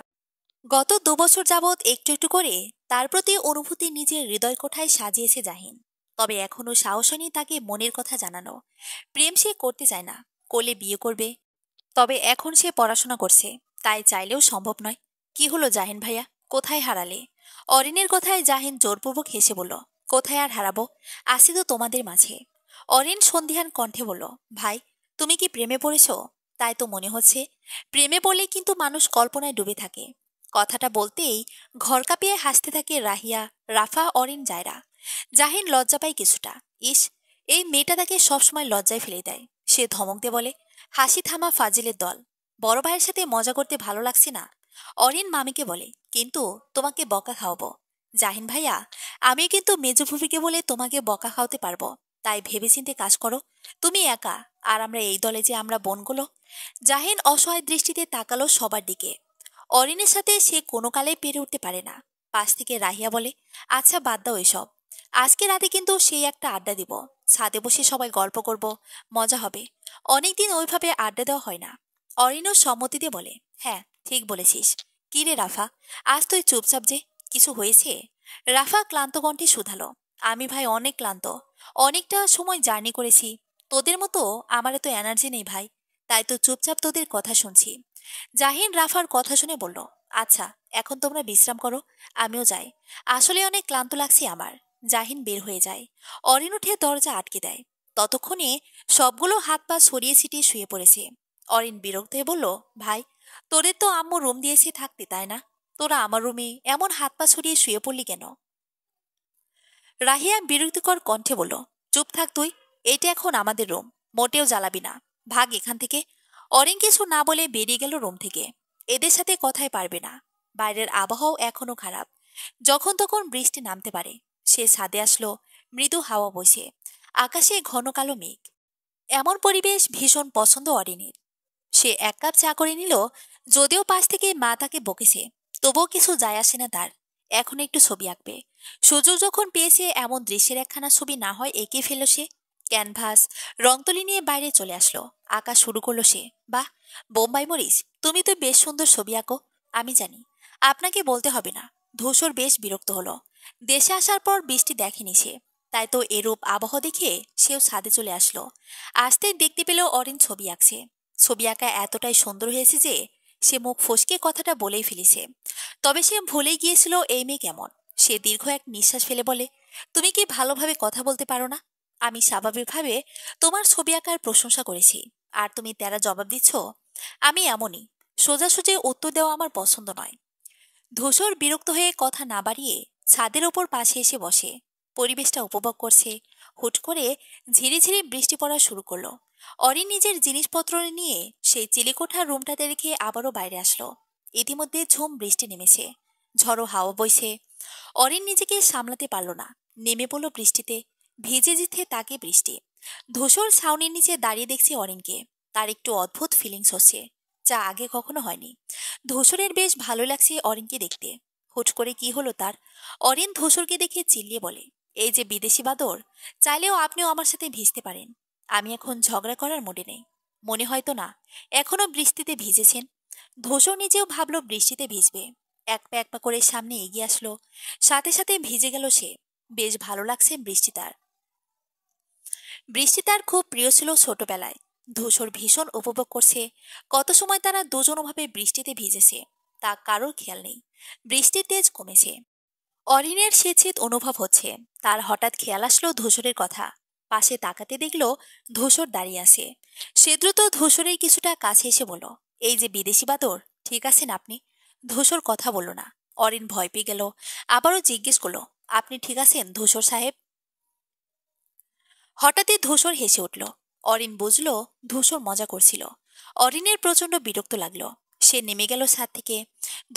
গত 2 বছর যাবৎ একটু একটু করে তার প্রতি অনুভূতি নিজের হৃদয় কোঠায় সাজিয়েছে জাহিন। তবে এখনো সাহস হয়নি তাকে মনের কথা জানানো। প্রেম সে করতে চায় না, করলে বিয়ে করবে। তবে এখন সে পড়াশোনা করছে, তাই চাইলেও সম্ভব নয়। কি হলো জাহিন ভাইয়া, কোথায় হারালে? অরিনের কথায় জাহিন জোরপূর্বক হেসে বলল, কোথায় আর হারাবো, আসি তো তোমাদের মাঝে। অরিন সন্ধিহান কণ্ঠে বলল, ভাই, তুমি কি প্রেমে পড়েছ? তাই তো মনে হচ্ছে। প্রেমে পড়লে কিন্তু মানুষ কল্পনায় ডুবে থাকে। কথাটা বলতেই ঘর কাঁপিয়ে হাসতে থাকে রাহিয়া, রাফা, অরিন, জায়রা। জাহিন লজ্জা পায় কিছুটা। ইস, এই মেয়েটা তাকে সবসময় লজ্জায় ফেলে দেয়। সে ধমক দিয়ে বলে, হাসি থামা ফাজিলের দল, বড় ভাইয়ের সাথে মজা করতে ভালো লাগছে না? অরিন মামিকে বলে, কিন্তু তোমাকে বকা খাওয়াবো। জাহিন ভাইয়া, আমি কিন্তু মেজো ফুফিকে বলে তোমাকে বকা খাওয়াতে পারবো। তাই ভেবেচিন্তে কাজ করো। তুমি একা, আর আমরা এই দলে যে আমরা বোনগুলো। জাহিন অসহায় দৃষ্টিতে তাকালো সবার দিকে। অরিনের সাথে সে কোনো কালেই পেরে উঠতে পারে না। পাশ থেকে রাহিয়া বলে, আচ্ছা বাদ দাও এসব। আজকে রাতে কিন্তু সেই একটা আড্ডা দিব। ছাদে বসে সবাই গল্প করব, মজা হবে। অনেকদিন ওইভাবে আড্ডা দেওয়া হয় না। অরিনও সম্মতি দিয়ে বলে, হ্যাঁ ঠিক বলেছিস। কি রে রাফা, আজ তুই চুপচাপ যে, কিছু হয়েছে? রাফা ক্লান্ত কণ্ঠে শুধালো, আমি ভাই অনেক ক্লান্ত। অনেকটা সময় জার্নি করেছি। তোদের মতো আমার এত এনার্জি নেই ভাই, তাই তো চুপচাপ তোদের কথা শুনছি। জাহিন রাফার কথা শুনে বলল, আচ্ছা এখন তোমরা বিশ্রাম করো, আমিও যাই। আসলে অনেক ক্লান্ত লাগছে আমার। জাহিন বের হয়ে যায়। অরিন উঠে দরজা আটকে দেয়। ততক্ষণে সবগুলো হাত পা ছড়িয়ে ছিটিয়ে শুয়ে পড়েছে। অরিন বিরক্ত হয়ে বলল, ভাই, তোদের তো আম্মু রুম দিয়েছে থাকতে, তাই না? তোরা আমার রুমে এমন হাত পা ছড়িয়ে শুয়ে পড়লি কেন? রাহিয়া বিরক্তিকর কণ্ঠে বলল, চুপ থাক তুই, এটা এখন আমাদের রুম, মোটেও জ্বালাবি না। ভাগ এখান থেকে। অরিন কিছু না বলে বেরিয়ে গেল রুম থেকে। এদের সাথে কথাই পারবে না। বাইরের আবহাওয়াও এখনো খারাপ, যখন তখন বৃষ্টি নামতে পারে। সে ছাদে আসলো। মৃদু হাওয়া বইছে, আকাশে ঘন কালো মেঘ। এমন পরিবেশ ভীষণ পছন্দ অরিনের। সে এক কাপ চা করে নিল। যদিও পাশ থেকে মা তাকে বকেছে, তবুও কিছু যায় আসে না তার। এখন একটু ছবি আঁকবে। সুযোগ যখন পেয়েছে, এমন দৃশ্যের একখানা ছবি না হয় এঁকে ফেলল সে। ক্যানভাস, রং তুলি নিয়ে বাইরে চলে আসলো। আঁকা শুরু করলো সে। বাহ, বোম্বাই মরিচ, তুমি তো বেশ সুন্দর ছবি আঁকো। আমি জানি, আপনাকে বলতে হবে না। ধূসর বেশ বিরক্ত হলো। দেশে আসার পর বৃষ্টি দেখেনি সে, তাই তো এরূপ আবহাওয়া দেখে সেও ছাদে চলে আসলো। আসতে দেখতে পেলেও অরিন ছবি আঁকছে। ছবি আঁকা এতটাই সুন্দর হয়েছে যে সে মুখ ফসকে কথাটা বলেই ফেলেছে। তবে সে ভুলেই গিয়েছিল এই মেয়ে কেমন। সে দীর্ঘ এক নিঃশ্বাস ফেলে বলে, তুমি কি ভালোভাবে কথা বলতে পারো না? আমি স্বাভাবিকভাবে তোমার ছবি আঁকার প্রশংসা করেছি, আর তুমি তেরা জবাব দিচ্ছ। আমি এমনই, সোজাসুজি উত্তর দেওয়া আমার পছন্দ নয়। ধূসর বিরক্ত হয়ে কথা না বাড়িয়ে ছাদের ওপর পাশে এসে বসে। পরিবেশটা উপভোগ করছে। হুট করে ঝিরিঝিরি বৃষ্টি পড়া শুরু করলো। অরিন নিজের জিনিসপত্র নিয়ে সেই চিলেকোঠার রুমটাতে রেখে আবারও বাইরে আসলো। ইতিমধ্যে ঝুম বৃষ্টি নেমেছে। ঝড়ো হাওয়া বইছে। অরিন নিজেকে সামলাতে পারল না, নেমে পড়ল বৃষ্টিতে। ভিজে জিথে তাকে বৃষ্টি। ধূসর ছাউনির নিচে দাঁড়িয়ে দেখছে অরিনকে। তার একটু অদ্ভুত ফিলিংস হচ্ছে, যা আগে কখনো হয়নি। ধূসরের বেশ ভালো লাগছে অরিনকে দেখতে। হুট করে কি হলো তার? অরিন ধূসরকে দেখে চিল্লিয়ে বলে, এই যে বিদেশি বাদর, চাইলেও আপনিও আমার সাথে ভিজতে পারেন। আমি এখন ঝগড়া করার মুডে নেই। মনে হয়তো না এখনো বৃষ্টিতে ভিজেছেন। ধূসর নিজেও ভাবলো বৃষ্টিতে ভিজবে। এক পা এক পা করে সামনে এগিয়ে আসলো। সাথে সাথে ভিজে গেল সে। বেশ ভালো লাগছে বৃষ্টি তার। বৃষ্টি তার খুব প্রিয় ছিল ছোটবেলায়। ধূসর ভীষণ উপভোগ করছে। কত সময় তারা দুজন ওভাবে বৃষ্টিতে ভিজেছে তা কারোর খেয়াল নেই। বৃষ্টির তেজ কমেছে। অরিনের শীত অনুভব হচ্ছে। তার হঠাৎ খেয়াল আসলো ধূসরের কথা। পাশে তাকাতে দেখলো ধূসর দাঁড়িয়ে আছে। সে দ্রুত ধূসরের কিছুটা কাছে এসে বলল, এই যে বিদেশি বাদর, ঠিক আছেন আপনি? ধূসর কথা বলল না। অরিন ভয় পেয়ে গেল। আবারও জিজ্ঞেস করলো, আপনি ঠিক আছেন ধূসর সাহেব? হঠাৎই ধূসর হেসে উঠল। অরিন বুঝল ধূসর মজা করছিল। অরিনের প্রচন্ড বিরক্ত লাগলো। সে নেমে গেল ছাদ থেকে।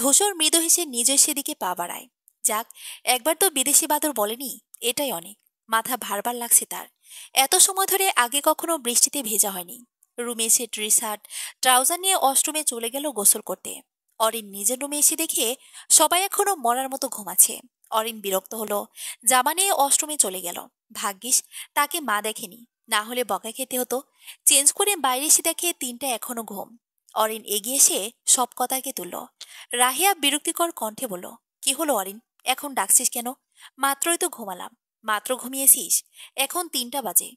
ধূসর মৃদু হেসে নিজের সেদিকে পা বাড়ায়। যাক, একবার তো বিদেশি বাদর বলেনি, এটাই অনেক। মাথা ভারবার লাগছে তার। এত সময় ধরে আগে কখনো বৃষ্টিতে ভেজা হয়নি। রুমে এসে টি শার্ট ট্রাউজার নিয়ে ওয়াশরুমে চলে গেল গোসল করতে। অরিন নিজের রুমে এসে দেখে সবাই এখনো মরার মতো ঘুমাচ্ছে। অরিন বিরক্ত হলো। জামা নিয়ে ওয়াশরুমে চলে গেল। ভাগ্যিস তাকে মা দেখেনি, না হলে বকা খেতে হতো। চেঞ্জ করে বাইরে এসে দেখে তিনটা এখনো ঘুম। অরিন এগিয়ে এসে সব কথাকে তুলল। রাহিয়া বিরক্তিকর কণ্ঠে বলল, কি হলো অরিন, এখন ডাকছিস কেন? মাত্রই তো ঘুমালাম। মাত্র ঘুমিয়েছিস? এখন 3টা বাজে।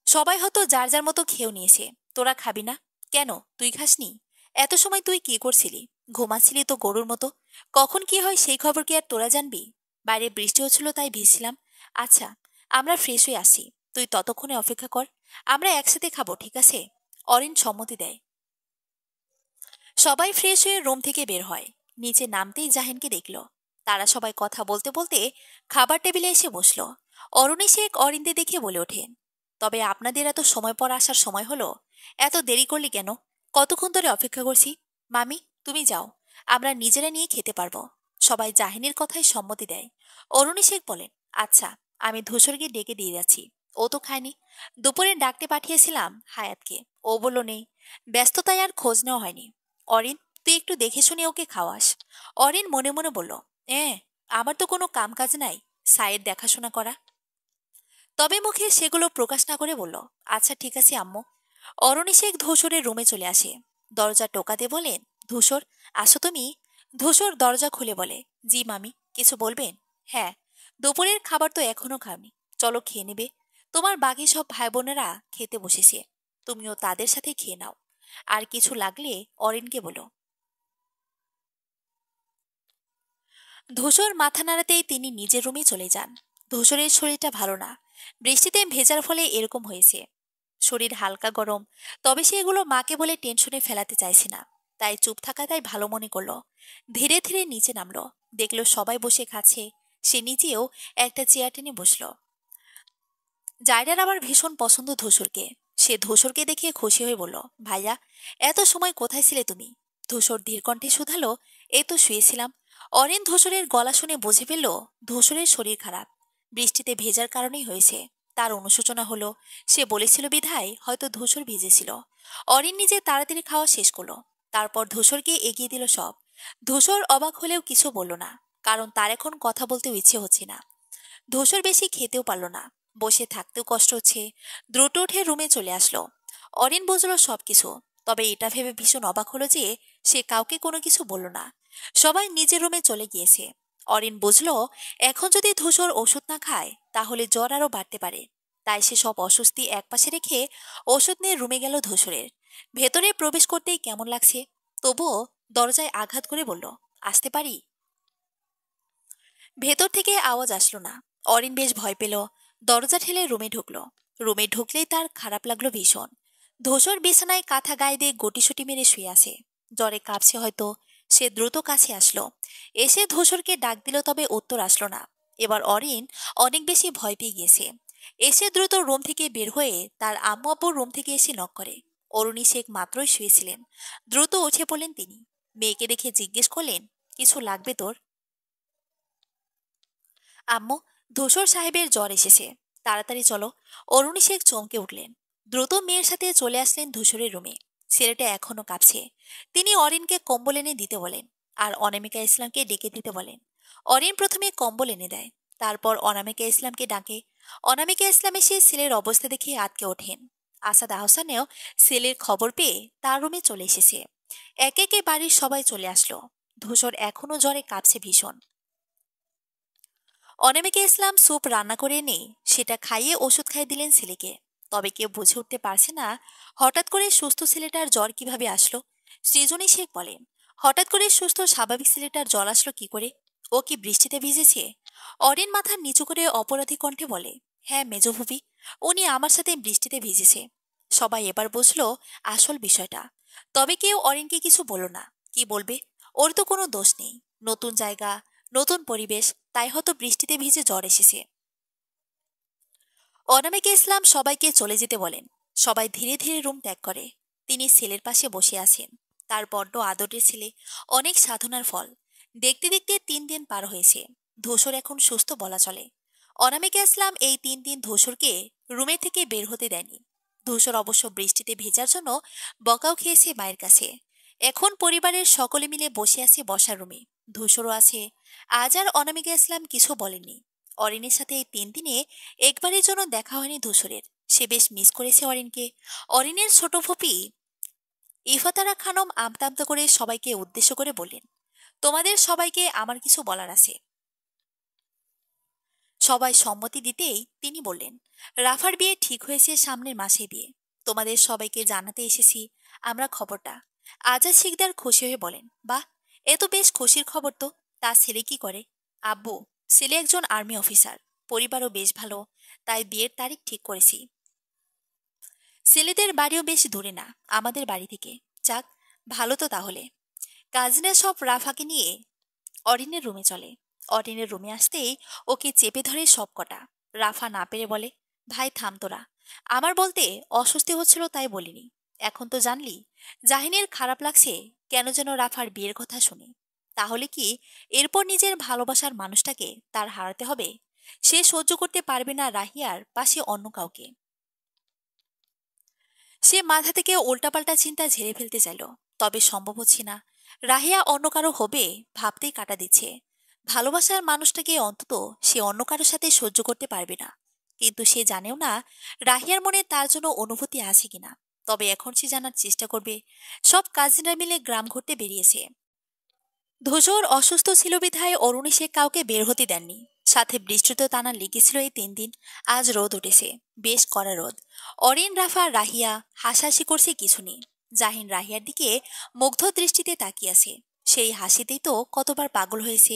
সবাই হয়তো যার যার মতো খেয়েও নিয়েছে। তোরা খাবি না কেন? তুই খাসনি? এত সময় তুই কি করছিলি? ঘুমাচ্ছিলি তো গরুর মতো। কখন কি হয় সেই খবর কি আর তোরা জানবি? বাইরে বৃষ্টি হচ্ছিল তাই ভিজছিলাম। আচ্ছা, আমরা ফ্রেশ হয়ে আসি। তুই ততক্ষণে অপেক্ষা কর। আমরা একসাথে খাবো, ঠিক আছে? অরিন সম্মতি দেয়। সবাই ফ্রেশ হয়ে রুম থেকে বের হয়। নিচে নামতেই জাহিনকে দেখল। তারা সবাই কথা বলতে বলতে খাবার টেবিলে এসে বসল। অরুণী শেখ অরিন্দে দেখে বলে ওঠেন, তবে আপনাদের এত সময় পর আসার সময় হলো? এত দেরি করলি কেন? কতক্ষণ ধরে অপেক্ষা করছি। মামি, তুমি যাও, আমরা নিজেরা নিয়ে খেতে পারবো। সবাই জাহিনের কথায় সম্মতি দেয়। অরুণী শেখ বলেন, আচ্ছা, আমি ধূসরকে ডেকে দিয়ে যাচ্ছি। ও তো খায়নি। দুপুরে ডাকতে পাঠিয়েছিলাম হায়াতকে, ও বলল নেই। ব্যস্ততায় আর খোঁজ নেওয়া হয়নি। অরিন, তুই একটু দেখে শুনে ওকে খাওয়াস। অরিন মনে মনে বলল, আমার তো কোনো কাম কাজ নাই সাইয়ের দেখাশোনা করা। তবে মুখে সেগুলো প্রকাশ না করে বলল, আচ্ছা ঠিক আছে আম্মু। অরণি শেখ ধূসরের রুমে চলে আসে। দরজা টোকাতে বলেন, ধূসর, আসো তুমি। ধূসর দরজা খুলে বলে, জি মামি, কিছু বলবেন? হ্যাঁ, দুপুরের খাবার তো এখনো খাওনি। চলো খেয়ে নেবে। তোমার বাকি সব ভাই বোনেরা খেতে বসেছে, তুমিও তাদের সাথে খেয়ে নাও। আর কিছু লাগলে অরিনকে বলো। ধূসর মাথা নাড়াতেই তিনি নিজের রুমে চলে যান। ধূসরের শরীরটা ভালো না। বৃষ্টিতে ভেজার ফলে এরকম হয়েছে। শরীর হালকা গরম। তবে সে এগুলো মাকে বলে টেনশনে ফেলাতে চাইছে না। তাই চুপ থাকাটাই ভালো মনে করলো। ধীরে ধীরে নিচে নামলো। দেখলো সবাই বসে খাচ্ছে। সে নিজেও একটা চেয়ার টেনে বসলো। জায়রার আবার ভীষণ পছন্দ ধূসরকে। সে ধূসরকে দেখে খুশি হয়ে বলল, ভাইয়া, এত সময় কোথায় ছিলে তুমি? ধূসর ধীর কণ্ঠে শুধালো, এই তো শুয়েছিলাম। অরিন ধূসরের গলা শুনে বুঝে ফেলল ধূসরের শরীর খারাপ, বৃষ্টিতে ভেজার কারণেই হয়েছে। তার অনুশোচনা হলো সে বলেছিল বিধায় হয়তো ধূসর ভিজেছিল। অরিন নিজে তাড়াতাড়ি খাওয়া শেষ করলো, তারপর ধূসরকে এগিয়ে দিল সব। ধূসর অবাক হলেও কিছু বলল না, কারণ তার এখন কথা বলতেও ইচ্ছে হচ্ছে না। ধূসর বেশি খেতেও পারল না, বসে থাকতেও কষ্ট হচ্ছে, দ্রুত উঠে রুমে চলে আসলো। অরিন বুঝলো সবকিছু, তবে এটা ভেবে ভীষণ অবাক হলো যে সে কাউকে কোনো কিছু বলল না। সবাই নিজের রুমে চলে গিয়েছে। অরিন বুঝলো এখন যদি ধূসর ওষুধ না খায় তাহলে জ্বর আরো বাড়তে পারে। তাই সে সব অস্বস্তি একপাশে রেখে ওষুধ নিয়ে রুমে গেল ধূসরের। ভেতরে প্রবেশ করতেই কেমন লাগছে, তবুও দরজায় আঘাত করে বলল, আসতে পারি? ভেতর থেকে আওয়াজ আসলো না। অরিন বেশ ভয় পেল, দরজা ঠেলে রুমে ঢুকলো। রুমে ঢুকলেই তার খারাপ লাগলো ভীষণ। ধূসর বিছানায় কাঁথা গায়ে দিয়ে গুটিসুটি মেরে শুয়ে আছে, জ্বরে কাঁপছে হয়তো। সে দ্রুত কাছে আসলো, এসে ধূসরকে ডাক দিল, তবে উত্তর আসলো না। এবার অরিন অনেক বেশি ভয় পেয়ে গিয়েছে। এসে দ্রুত রুম থেকে বের হয়ে তার আম্মু আব্বুর রুম থেকে এসে নক করে। অরুণী শেখ মাত্রই শুয়েছিলেন। দ্রুত উঠে পড়লেন তিনি, মেয়েকে দেখে জিজ্ঞেস করলেন, কিছু লাগবে তোর? আম্মু, ধূসর সাহেবের জ্বর এসেছে, তাড়াতাড়ি চলো। অরুণী শেখ চমকে উঠলেন, দ্রুত মেয়ের সাথে চলে আসলেন ধূসরের রুমে। ছেলেটা এখনো কাঁপছে। তিনি অরিনকে কম্বল এনে দিতে বলেন, আর অনামিকা ইসলামকে ডেকে দিতে বলেন। অরিন প্রথমে কম্বল এনে দেয়, তারপর অনামিকা ইসলামকে ডাকে। অনামিকা ইসলাম এসে ছেলের অবস্থা দেখে আটকে ওঠেন। আসাদ আহসানেও ছেলের খবর পেয়ে তার রুমে চলে এসেছে। একে একে বাড়ির সবাই চলে আসলো। ধূসর এখনো জ্বরে কাঁপছে ভীষণ। অনামিকা ইসলাম স্যুপ রান্না করে এনে সেটা খাইয়ে ওষুধ খাইয়ে দিলেন ছেলেকে। তবে কেউ বুঝে উঠতে পারছে না হঠাৎ করে সুস্থ ছেলেটার জ্বর কিভাবে আসলো। সৃজনী শেখ বলেন, হঠাৎ করে সুস্থ স্বাভাবিক ছেলেটার জ্বর আসলো কি করে? ও কি বৃষ্টিতে ভিজেছে? অরিন মাথা নিচু করে অপরাধী কণ্ঠে বলে, হ্যাঁ মেজভুবি, উনি আমার সাথে বৃষ্টিতে ভিজেছে। সবাই এবার বুঝলো আসল বিষয়টা। তবে কেউ অরিনকে কিছু বলল না। কি বলবে? ওর তো কোনো দোষ নেই। নতুন জায়গা, নতুন পরিবেশ, তাই হয়তো বৃষ্টিতে ভিজে জ্বর এসেছে। অনামিকা ইসলাম সবাইকে চলে যেতে বলেন। সবাই ধীরে ধীরে রুম ত্যাগ করে। তিনি ছেলের পাশে বসে আছেন। তার বড্ড আদরের ছেলে, অনেক সাধনার ফল। দেখতে দেখতে 3 দিন পার হয়েছে। ধূসর এখন সুস্থ বলা চলে। অনামিকা ইসলাম এই 3 দিন ধূসরকে রুমে থেকে বের হতে দেয়নি। ধূসর অবশ্য বৃষ্টিতে ভেজার জন্য বকাও খেয়েছে মায়ের কাছে। এখন পরিবারের সকলে মিলে বসে আছে বসার রুমে। ধূসরও আছে। আজ আর অনামিকা ইসলাম কিছু বলেননি। অরিনের সাথে এই 3 দিনে একবারের জন্য দেখা হয়নি ধূসরের। সে বেশ মিস করেছে অরিনকে। অরিনের ছোট ফুপি ইফাতারা খানম আমতা আমতা করে সবাইকে উদ্দেশ্য করে বললেন, তোমাদের সবাইকে আমার কিছু বলার আছে। সবাই সম্মতি দিতেই তিনি বললেন, রাফার বিয়ে ঠিক হয়েছে সামনের মাসে বিয়ে। তোমাদের সবাইকে জানাতে এসেছি আমরা খবরটা। আজাদ শিকদার খুশি হয়ে বলেন, বাহ, এ তো বেশ খুশির খবর তো। তার ছেলে কি করে? আব্বু, ছেলে একজন আর্মি অফিসার, পরিবারও বেশ ভালো, তাই বিয়ের তারিখ ঠিক করেছি। ছেলেদের বাড়িও বেশ দূরে না আমাদের বাড়ি থেকে। যাক, ভালো তো তাহলে। কাজিনা সব রাফাকে নিয়ে অরিনের রুমে চলে। অরিনের রুমে আসতেই ওকে চেপে ধরে সব কটা। রাফা না পেরে বলে, ভাই থাম তোরা, আমার বলতে অস্বস্তি হচ্ছিল তাই বলিনি। এখন তো জানলি। জাহিনের খারাপ লাগছে কেন যেন রাফার বিয়ের কথা শুনে। তাহলে কি এরপর নিজের ভালোবাসার মানুষটাকে তার হারাতে হবে? সে সহ্য করতে পারবে না রাহিয়ার পাশে অন্য কাউকে। সে মাথা থেকে উল্টাপাল্টা চিন্তা ঝেড়ে ফেলতে চাইল, তবে সম্ভব হচ্ছে না। রাহিয়া অন্য কারো হবে ভাবতেই কাটা দিচ্ছে। ভালোবাসার মানুষটাকে অন্তত সে অন্য কারোর সাথে সহ্য করতে পারবে না। কিন্তু সে জানেও না রাহিয়ার মনে তার জন্য অনুভূতি আছে কিনা। তবে এখন সে জানার চেষ্টা করবে। সব কাজিনরা মিলে গ্রাম ঘুরতে বেরিয়েছে। ধূসর অসুস্থ ছিল বিধায় অরুণী শেখ কাউকে বের হতে দেননি। সাথে বৃষ্টিতে টানা লেগেছিল এই 3 দিন। আজ রোদ উঠেছে, বেশ কড়া রোদ। অরিন, রাফা, রাহিয়া হাসাহাসি করছে কিছু নেই। জাহিন রাহিয়ার দিকে মুগ্ধ দৃষ্টিতে তাকিয়ে আছে। সেই হাসিতেই তো কতবার পাগল হয়েছে।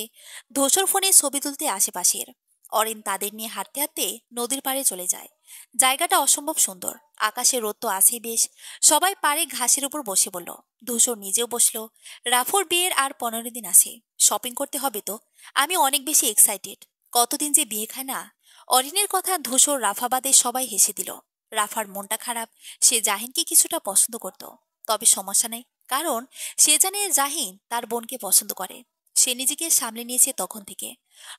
ধূসর ফোনে ছবি তুলতে আশেপাশের। অরিন তাদের নিয়ে হাঁটতে হাঁটতে নদীর পাড়ে চলে যায়। জায়গাটা অসম্ভব সুন্দর। আকাশে রোদ তো আছেই বেশ। সবাই পাড়ে ঘাসের উপর বসে বলল। ধূসর নিজেও বসলো। রাফুর বিয়ের আর 15 দিন আছে। শপিং করতে হবে তো। আমি অনেক বেশি এক্সাইটেড। কতদিন যে বিয়ে খায় না। অরিনের কথা ধূসর রাফাবাদে সবাই হেসে দিল। রাফার মনটা খারাপ। সে জাহিনকে কিছুটা পছন্দ করত। তবে সমস্যা নেই, কারণ সে জানে জাহিন তার বোনকে পছন্দ করে। সে নিজেকে সামলে নিয়েছে তখন থেকে।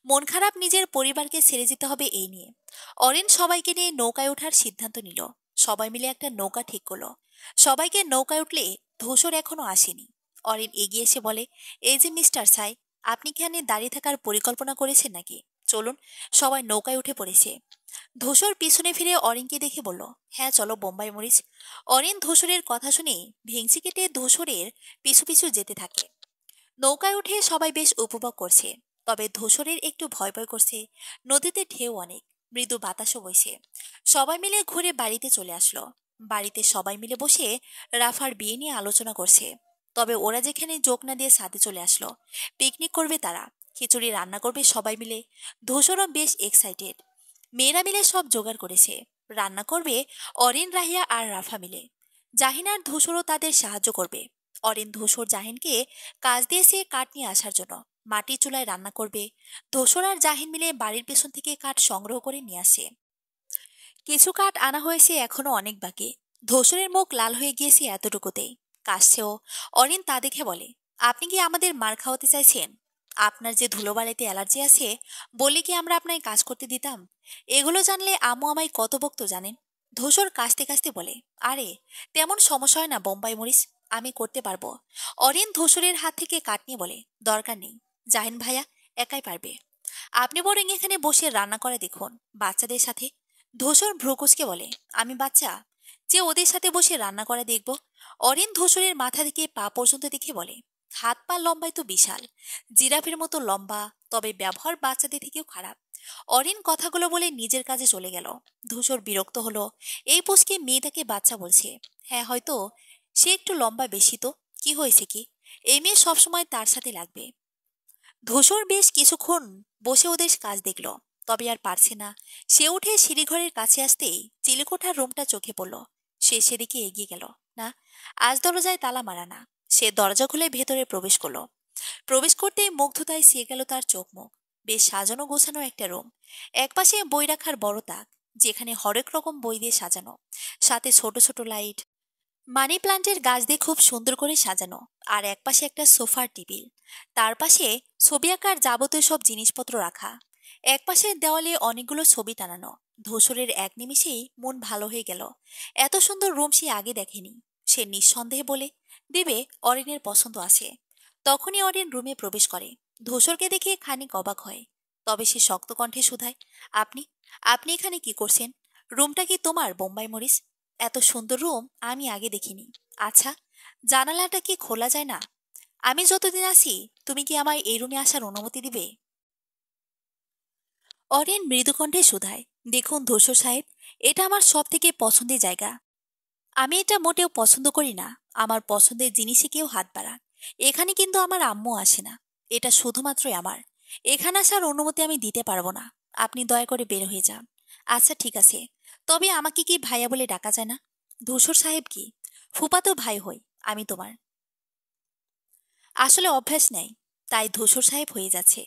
মন খারাপ নিজের পরিবারকে ছেড়ে যেতে হবে এই নিয়ে। অরিন সবাইকে নিয়ে নৌকায় ওঠার সিদ্ধান্ত নিল। সবাই মিলে একটা নৌকা ঠিক করলো। সবাইকে নৌকায় উঠলে ধূসর এখনো আসেনি। অরিন এগিয়ে এসে বলে, এই যে মিস্টার সাই, আপনি কি এখানে দাঁড়িয়ে থাকার পরিকল্পনা করেছেন নাকি? চলুন। সবাই নৌকায় উঠে পড়েছে। ধূসর পিছনে ফিরে অরিনকে দেখে বলল, হ্যাঁ চলো বোম্বাই মরিচ। অরিন ধূসরের কথা শুনে ভেংচি কেটে ধূসরের পিছু পিছু যেতে থাকে। নৌকায় উঠে সবাই বেশ উপভোগ করছে। তবে ধূসরের একটু ভয় ভয় করছে। নদীতে ঢেউ অনেক, মৃদু বাতাসও বইছে। সবাই মিলে ঘুরে বাড়িতে চলে আসলো। বাড়িতে সবাই মিলে বসে রাফার বিয়ে নিয়ে আলোচনা করছে। তবে ওরা যেখানে যোগ না দিয়ে ছাদে চলে আসলো। পিকনিক করবে তারা, খিচুড়ি রান্না করবে সবাই মিলে। ধূসরও বেশ এক্সাইটেড। মেয়েরা মিলে সব জোগাড় করেছে। রান্না করবে অরিন, রাহিয়া আর রাফা মিলে। জাহিন আর ধূসরও তাদের সাহায্য করবে। অরিন ধূসর জাহিনকে কাজ দিয়েছে কাঠ নিয়ে আসার জন্য। মাটির চুলায় রান্না করবে। ধূসর আর জাহিন মিলে বাড়ির পেছন থেকে কাঠ সংগ্রহ করে নিয়ে আসে। কিছু কাঠ আনা হয়েছে, এখনো অনেক বাকি। ধূসরের মুখ লাল হয়ে গিয়েছে এতটুকুতেই, কাশছেও। অরিন তা দেখে বলে, আপনি কি আমাদের মার খাওয়াতে চাইছেন? আপনার যে ধুলোবালিতে অ্যালার্জি আছে, বলে কি আমরা আপনাকে কাজ করতে দিতাম? এগুলো জানলে আম্মু আমায় কত বকতো জানেন? ধূসর কাশতে কাশতে বলে, আরে তেমন সমস্যা হয় না বোম্বাই মরিচ, আমি করতে পারবো। অরিন ধূসরের হাত থেকে কাঠ নিয়ে বলে, দরকার নেই, জাহিন ভাইয়া একাই পারবে। আপনি বরং এখানে বসে রান্না করে দেখুন বাচ্চাদের সাথে। ধূসর ভ্রুকুচকে বলে, আমি বাচ্চা যে ওদের সাথে বসে রান্না করে দেখব? অরিন ধূসরের মাথা থেকে পা পর্যন্ত দেখে বলে, হাত পা লম্বায় তো বিশাল, জিরাফের মতো লম্বা, তবে ব্যবহার বাচ্চাদের থেকেও খারাপ। অরিন কথাগুলো বলে নিজের কাজে চলে গেল। ধূসর বিরক্ত হলো, এই পোষকে মেয়েটাকে বাচ্চা বলছে। হ্যাঁ হয়তো সে একটু লম্বা বেশি, তো কি হয়েছে কি? এই মেয়ে সবসময় তার সাথে লাগবে। ধূসর বেশ কিছুক্ষণ বসে ওদের কাজ দেখল, তবে আর পারছে না। সে উঠে সিঁড়িঘরের কাছে আসতেই চিলেকোঠার রুমটা চোখে পড়ল। সে সেদিকে এগিয়ে গেল। না, আজ দরজায় তালা মারা না। সে দরজা খুলে ভেতরে প্রবেশ করলো। প্রবেশ করতেই মুগ্ধতায় সে গেল তার চোখ মুখ। বেশ সাজানো গোছানো একটা রুম। একপাশে বই রাখার বড় তাক, যেখানে হরেক রকম বই দিয়ে সাজানো, সাথে ছোট ছোট লাইট, মানি প্লান্টের গাছ দিয়ে খুব সুন্দর করে সাজানো। আর একপাশে একটা সোফার টেবিল, তার পাশে ছবি আঁকার যাবতীয় সব জিনিসপত্র রাখা। একপাশের দেওয়ালে অনেকগুলো ছবি টানানো। ধূসরের এক নিমিষেই মন ভালো হয়ে গেল। এত সুন্দর রুম সে আগে দেখেনি। সে নিঃসন্দেহে বলে দেবে অরিনের পছন্দ আছে। তখনই অরিন রুমে প্রবেশ করে। ধূসরকে দেখে খানিক অবাক হয়। তবে সে শক্ত কণ্ঠে শুধায়, আপনি আপনি এখানে কি করছেন? রুমটা কি তোমার বোম্বাই মরিস? এত সুন্দর রুম আমি আগে দেখিনি। আচ্ছা, জানালাটা কি খোলা যায় না? আমি যতদিন আছি তুমি কি আমায় এই রুমে আসার অনুমতি দিবে? অরিন মৃদুকণ্ঠে শুধায়, দেখুন ধূসর সাহেব, এটা আমার সব থেকে পছন্দের জায়গা। আমি এটা মোটেও পছন্দ করি না আমার পছন্দের জিনিসে কেউ হাত বাড়াক। এখানে কিন্তু আমার আম্মু আসে না। এটা শুধুমাত্রই আমার। এখানে আসার অনুমতি আমি দিতে পারবো না। আপনি দয়া করে বের হয়ে যান। আচ্ছা ঠিক আছে, তবে আমাকে কি ভাইয়া বলে ডাকা যায় না? ধূসর সাহেব কি, ফুপাতো ভাই হই আমি তোমার। আসলে অভ্যাস নেই, তাই ধূসর সাহেব হয়ে যাচ্ছে।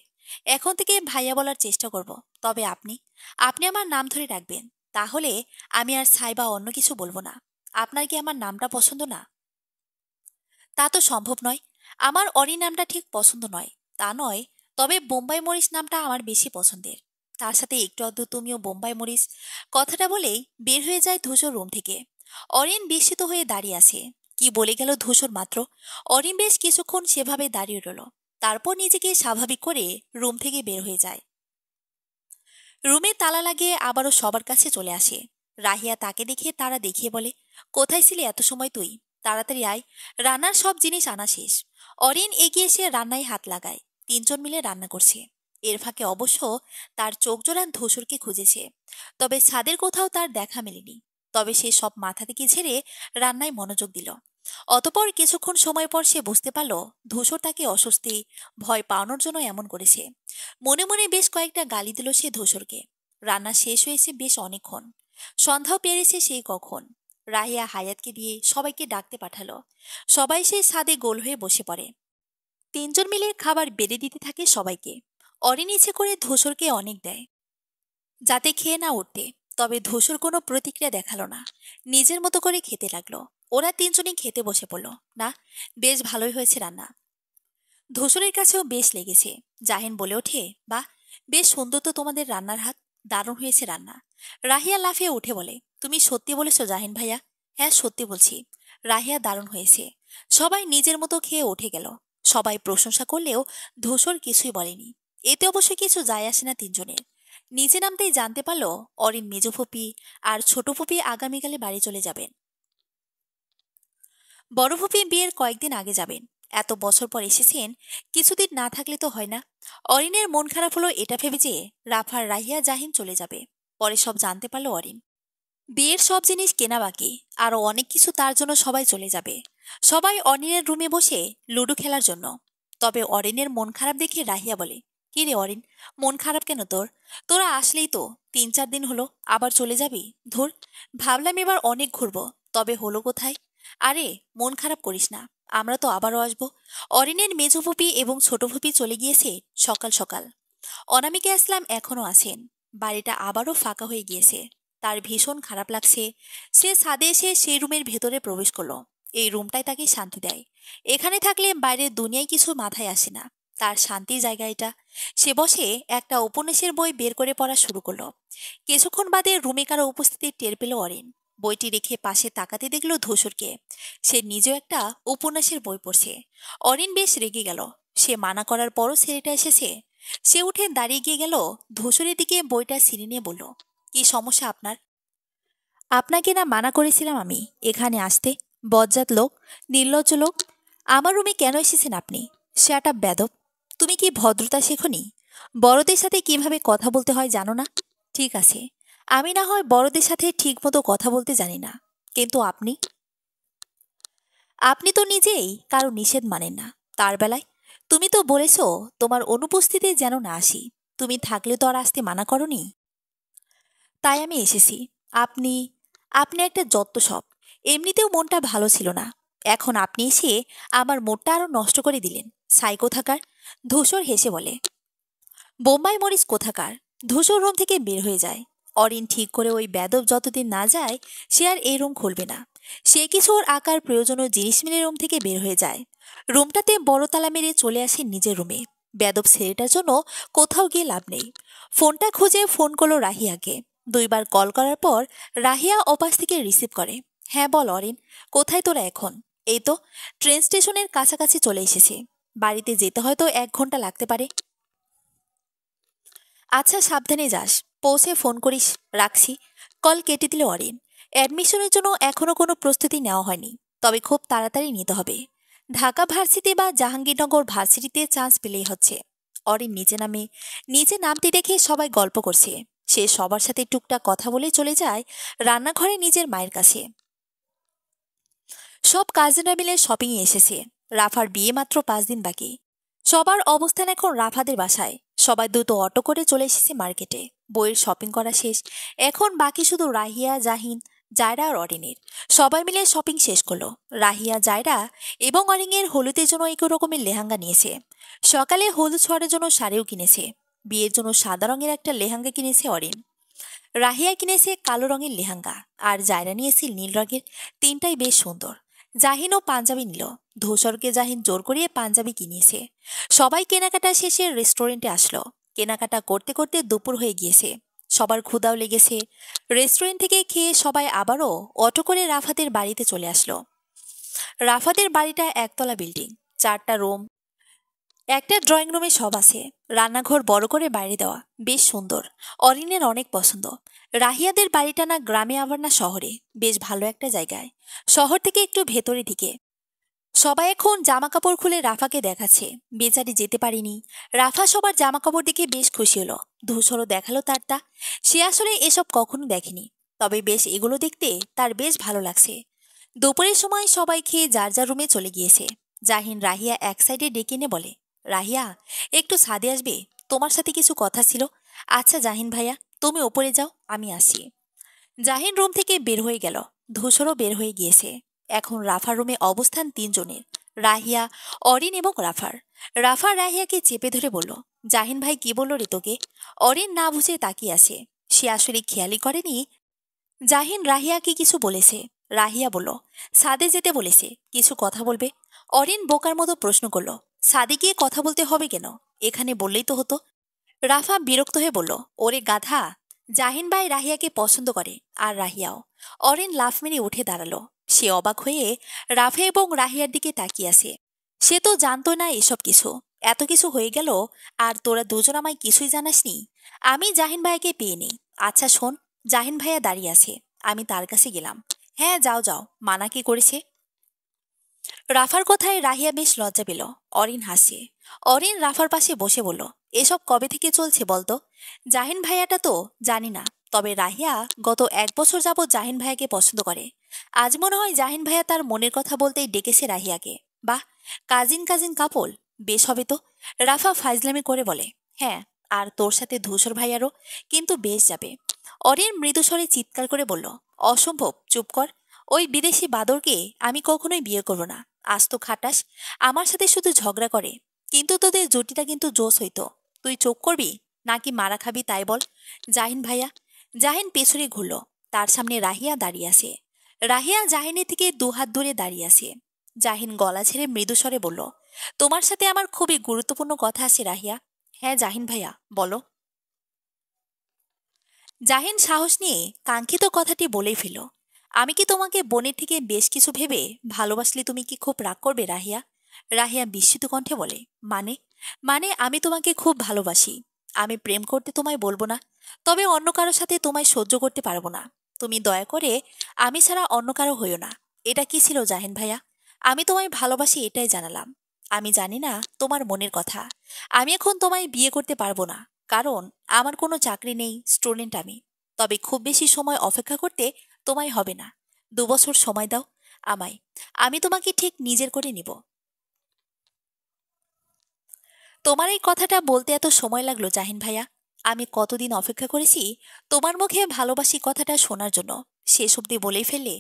এখন থেকে ভাইয়া বলার চেষ্টা করব। তবে আপনি আপনি আমার নাম ধরে রাখবেন। তাহলে আমি আর ছাই বা অন্য কিছু বলবো না। আপনার কি আমার নামটা পছন্দ না? তা তো সম্ভব নয়। আমার অরি নামটা ঠিক পছন্দ নয় তা নয়, তবে বোম্বাই মরিচ নামটা আমার বেশি পছন্দের। তার সাথে একটু আধটু তুমিও বোম্বাই মরিচ। কথাটা বলেই বের হয়ে যায় ধূসর রুম থেকে। অরিন বিস্মিত হয়ে দাঁড়িয়ে আছে। কি বলে গেল ধূসর মাত্র? অরিন বেশ কিছুক্ষণ সেভাবে দাঁড়িয়ে রইল। তারপর নিজেকে স্বাভাবিক করে রুম থেকে বের হয়ে যায়। রুমে তালা লাগিয়ে আবারও সবার কাছে চলে আসে। রাহিয়া তাকে দেখে তারা দেখিয়ে বলে, কোথায় ছিলি এত সময় তুই? তাড়াতাড়ি আয়, রান্নার সব জিনিস আনা শেষ। অরিন এগিয়ে এসে রান্নায় হাত লাগায়। তিনজন মিলে রান্না করছে। এর ফাঁকে অবশ্য তার চোখ জোড়ান ধূসরকে খুঁজেছে। তবে ছাদের কোথাও তার দেখা মেলেনি। তবে সে সব মাথা থেকে ঝেড়ে রান্নায় মনোযোগ দিল। অতপর কিছুক্ষণ সময় পর সে বুঝতে পারল ধূসর তাকে অস্বস্তি, ভয় পাওয়ানোর জন্য এমন করেছে। মনে মনে বেশ কয়েকটা গালি দিল সে ধূসরকে। রান্না শেষ হয়েছে বেশ অনেকক্ষণ। সন্ধ্যাও পেরেছে সেই কখন। রাহিয়া হায়াতকে দিয়ে সবাইকে ডাকতে পাঠালো। সবাই সেই ছাদে গোল হয়ে বসে পড়ে। তিনজন মিলে খাবার বেড়ে দিতে থাকে সবাইকে। অরিন ইচ্ছে করে ধূসরকে অনেক দেয়, যাতে খেয়ে না উঠতে। তবে ধূসর কোনো প্রতিক্রিয়া দেখালো না। নিজের মতো করে খেতে লাগলো। ওরা তিনজনই খেতে বসে পড়ল। না, বেশ ভালোই হয়েছে রান্না। ধূসরের কাছেও বেশ লেগেছে। জাহিন বলে ওঠে, বাহ, বেশ সুন্দর তো তোমাদের রান্নার হাত, দারুণ হয়েছে রান্না। রাহিয়া লাফিয়ে উঠে বলে, তুমি সত্যি বলেছো জাহিন ভাইয়া? হ্যাঁ সত্যি বলছি। রাহিয়া, দারুণ হয়েছে। সবাই নিজের মতো খেয়ে উঠে গেল। সবাই প্রশংসা করলেও ধূসর কিছুই বলেনি। এতে অবশ্য কিছু যায় আসে না তিনজনের। নিচে নামতেই জানতে পারলো অরিন, মেজো ফুপি আর ছোট ফুপি আগামীকালে বাড়ি চলে যাবেন। বড় ফুপি বিয়ের কয়েকদিন আগে যাবেন। এত বছর পর এসেছেন, কিছুদিন না থাকলে তো হয় না। অরিনের মন খারাপ হলো এটা ভেবে যে রাফার, রাহিয়া, জাহিন চলে যাবে। পরে সব জানতে পারলো অরিন। বিয়ের সব জিনিস কেনা বাকি, আরো অনেক কিছু, তার জন্য সবাই চলে যাবে। সবাই অরিনের রুমে বসে লুডো খেলার জন্য। তবে অরিনের মন খারাপ দেখে রাহিয়া বলে, কি রে অরিন, মন খারাপ কেন তোর? তোরা আসলেই তো 3-4 দিন হলো, আবার চলে যাবি? ধুর, ভাবলাম এবার অনেক ঘুরবো, তবে হলো কোথায়। আরে মন খারাপ করিস না, আমরা তো আবারও আসবো। অরিনের মেজো ফুপি এবং ছোট ফুপি চলে গিয়েছে সকাল সকাল। অনামিকা ইসলাম এখনো আছেন। বাড়িটা আবারও ফাঁকা হয়ে গিয়েছে। তার ভীষণ খারাপ লাগছে। সে ছাদে এসে সেই রুমের ভেতরে প্রবেশ করলো। এই রুমটাই তাকে শান্তি দেয়। এখানে থাকলে বাইরের দুনিয়ায় কিছু মাথায় আসে না। তার শান্তির জায়গা এটা। সে বসে একটা উপন্যাসের বই বের করে পড়া শুরু করলো। কিছুক্ষণ বাদে রুমে কারো উপস্থিতি টের পেল অরিন। বইটি রেখে পাশে তাকাতে দেখল ধূসরকে। সে নিজেও একটা উপন্যাসের বই পড়ছে। অরিন বেশ রেগে গেল। সে মানা করার পরও ছেলেটা এসেছে। সে উঠে দাঁড়িয়ে গিয়ে গেল ধূসরের দিকে, বইটা ছিনিয়ে নিয়ে বলল, কি সমস্যা আপনার? আপনাকে না মানা করেছিলাম আমি এখানে আসতে? বজ্জাত লোক, নির্লজ্জ লোক, আমার রুমে কেন এসেছেন আপনি? সেটা বেদব। তুমি কি ভদ্রতা শেখনি? বড়দের সাথে কিভাবে কথা বলতে হয় জানো না? ঠিক আছে, আমি না হয় বড়দের সাথে ঠিকমতো কথা বলতে জানি না, কিন্তু আপনি আপনি তো নিজেই কারো নিষেধ মানেন না। তার বেলায় তুমি তো বলেছো তোমার অনুপস্থিতি যেন না আসি। তুমি থাকলে তো আর আসতে মানা করনি। তাই আমি এসেছি। আপনি আপনি একটা যত্ত সব। এমনিতেও মনটা ভালো ছিল না। এখন আপনি এসে আমার মুডটা আরো নষ্ট করে দিলেন। সাইকো থাকার। ধূসর হেসে বলে, বোম্বাই মরিচ কোথাকার। ধূসর রুম থেকে বের হয়ে যায়। অরিন ঠিক করে ওই বেদব যতদিন না যায় সে আর এই রুম খুলবে না। সে কিছু ওর আকার প্রয়োজনীয় জিনিস মিলে রুম থেকে বের হয়ে যায়। রুমটাতে বড় তালা মেরে চলে আসে নিজের রুমে। বেদব ছেলেটার জন্য কোথাও গিয়ে লাভ নেই। ফোনটা খুঁজে ফোন করলো রাহিয়াকে। 2বার কল করার পর রাহিয়া ওপাশ থেকে রিসিভ করে। হ্যাঁ বল অরিন, কোথায় তোরা এখন? এই তো ট্রেন স্টেশনের কাছাকাছি চলে এসেছে। বাড়িতে যেতে হয়তো 1 ঘন্টা লাগতে পারে। আচ্ছা সাবধানে যাস, পৌঁছে ফোন করিস। রাখছি। কল কেটে দিল অরিন। অ্যাডমিশনের জন্য এখনো কোনো প্রস্তুতি নেওয়া হয়নি, তবে খুব তাড়াতাড়ি নিতে হবে। ঢাকা ভার্সিটি বা জাহাঙ্গীরনগর ভার্সিটিতে চান্স পেলেই হচ্ছে। অরিন নিচে নামে। নিচে নামতে দেখে সবাই গল্প করছে। সে সবার সাথে টুকটাক কথা বলে চলে যায় রান্নাঘরে নিজের মায়ের কাছে। সব কাজিনরা মিলে শপিংয়ে এসেছে। রাফার বিয়ে মাত্র 5 দিন বাকি। সবার অবস্থান এখন রাফাদের বাসায়। সবাই দ্রুত অটো করে চলে এসেছে মার্কেটে। বইয়ের শপিং করা শেষ। এখন বাকি শুধু রাহিয়া, জাহিন, জায়রা আর অরিনের। সবাই মিলে শপিং শেষ করলো। রাহিয়া, জায়রা এবং অরিনের হলুদের জন্য একই রকমের লেহেঙ্গা নিয়েছে। সকালে হলুদ ছোঁয়ার জন্য শাড়িও কিনেছে। বিয়ের জন্য সাদা রঙের একটা লেহেঙ্গা কিনেছে অরিন। রাহিয়া কিনেছে কালো রঙের লেহেঙ্গা, আর জায়রা নিয়েছে নীল রঙের। তিনটাই বেশ সুন্দর। জাহিনও পাঞ্জাবি নিল। ধূসরকে জাহিন জোর করিয়ে পাঞ্জাবি কিনিয়েছে। সবাই কেনাকাটা শেষে রেস্টুরেন্টে আসলো। কেনাকাটা করতে করতে দুপুর হয়ে গিয়েছে। সবার ক্ষুধাও লেগেছে। রেস্টুরেন্ট থেকে খেয়ে সবাই আবারও অটো করে রাফাতের বাড়িতে চলে আসলো। রাফাতের বাড়িটা একতলা বিল্ডিং, 4টা রুম, একটা ড্রয়িং রুমে সব আছে। রান্নাঘর বড় করে বাইরে দেওয়া, বেশ সুন্দর। অরিনের অনেক পছন্দ। রাহিয়াদের বাড়িটা না গ্রামে আবার না শহরে, বেশ ভালো একটা জায়গায়। শহর থেকে একটু ভেতরে দিকে। সবাই এখন জামাকাপড় খুলে রাফাকে দেখাচ্ছে। বেচারি যেতে পারিনি। রাফা সবার জামাকাপড় দেখে বেশ খুশি হলো। ধূসরও দেখালো তারটা। সে আসলে এসব কখনো দেখেনি, তবে বেশ এগুলো দেখতে তার বেশ ভালো লাগছে। দুপুরের সময় সবাই খেয়ে যার যার রুমে চলে গিয়েছে। জাহিন রাহিয়া এক সাইডে ডেকে এনে বলে, রাহিয়া, একটু ছাদে আসবে? তোমার সাথে কিছু কথা ছিল। আচ্ছা জাহিন ভাইয়া, তুমি ওপরে যাও, আমি আসি। জাহিন রুম থেকে বের হয়ে গেল। ধূসরও বের হয়ে গিয়েছে। এখন রাফার রুমে অবস্থান 3 জনের, রাহিয়া, অরিন এবং রাফার। রাফা রাহিয়াকে চেপে ধরে বলল, জাহিন ভাই কি বলল রে তোকে? অরিন না বুঝে তাকিয়ে আছে। সে আসলে খেয়ালই করেনি জাহিন রাহিয়াকে কিছু বলেছে। রাহিয়া বলল, ছাদে যেতে বলেছে, কিছু কথা বলবে। অরিন বোকার মতো প্রশ্ন করল, ছাদে গিয়ে কথা বলতে হবে কেন? এখানে বললেই তো হতো। রাফা বিরক্ত হয়ে বলল, ওরে গাধা, জাহিন ভাই রাহিয়াকে পছন্দ করে, আর রাহিয়াও। অরিন লাফ মেরে উঠে দাঁড়ালো। সে অবাক হয়ে রাফা এবং রাহিয়ার দিকে তাকিয়ে আছে। সে তো জানতো না এসব কিছু। এত কিছু হয়ে গেল, আর তোরা দুজন আমায় কিছুই জানাসনি। আমি জাহিন ভাইয়াকে পেয়ে নেই। আচ্ছা শোন, জাহিন ভাইয়া দাঁড়িয়ে আছে, আমি তার কাছে গেলাম। হ্যাঁ যাও যাও, মানা কি করেছে? রাফার কথায় রাহিয়া বেশ লজ্জা পেল। অরিন হাসে। অরিন রাফার পাশে বসে বলল, এসব কবে থেকে চলছে বলতো? জাহিন ভাইয়াটা তো জানি না, তবে রাহিয়া গত 1 বছর যাবৎ জাহিন ভাইয়াকে পছন্দ করে। আজ মনে হয় জাহিন ভাইয়া তার মনের কথা বলতেই ডেকেছে রাহিয়াকে। বাহ, কাজিন কাজিন কাপল, বেশ হবে তো। রাফা ফাইজলামি করে বলে, হ্যাঁ, আর তোর সাথে ধূসর ভাইয়ারও কিন্তু বেশ যাবে। অরিন মৃদুস্বরে চিৎকার করে বলল, অসম্ভব, চুপ কর। ওই বিদেশি বাদরকে আমি কখনোই বিয়ে করব না। আজ তো খাটাস, আমার সাথে শুধু ঝগড়া করে। কিন্তু তোদের জুটিটা কিন্তু জোশ হইতো। তুই চোখ করবি নাকি মারা খাবি তাই বল। জাহিন ভাইয়া। জাহিন পেছনে ঘুরল। তার সামনে রাহিয়া দাঁড়িয়ে আছে। রাহিয়া জাহিনের থেকে 2 হাত দূরে দাঁড়িয়ে আছে। জাহিন গলা ছেড়ে মৃদুস্বরে বলল, তোমার সাথে আমার খুবই গুরুত্বপূর্ণ কথা আছে রাহিয়া। হ্যাঁ জাহিন ভাইয়া, বলো। জাহিন সাহস নিয়ে কাঙ্ক্ষিত কথাটি বলেই ফেল, আমি কি তোমাকে বোনের থেকে বেশ কিছু ভেবে ভালোবাসলে তুমি কি খুব রাগ করবে রাহিয়া? রাহিয়া বিস্মিত কণ্ঠে বলে, মানে? মানে আমি তোমাকে খুব ভালোবাসি। আমি প্রেম করতে তোমায় বলবো না, তবে অন্য কারোর সাথে তোমায় সহ্য করতে পারবো না। তুমি দয়া করে আমি ছাড়া অন্য কারো হইও না। এটা কি ছিল জাহিন ভাইয়া? আমি তোমায় ভালোবাসি এটাই জানালাম। আমি জানি না তোমার মনের কথা। আমি এখন তোমায় বিয়ে করতে পারবো না, কারণ আমার কোনো চাকরি নেই, স্টুডেন্ট আমি। তবে খুব বেশি সময় অপেক্ষা করতে তোমায় হবে না। 2 বছর সময় দাও আমায়, আমি তোমাকে ঠিক নিজের করে নিব। তোমার এই কথাটা বলতে এত সময় লাগলো জাহিন ভাইয়া? আমি কতদিন অপেক্ষা করেছি তোমার মুখে ভালোবাসি কথাটা শোনার জন্য। শেষ অব্দি বলেই ফেললে।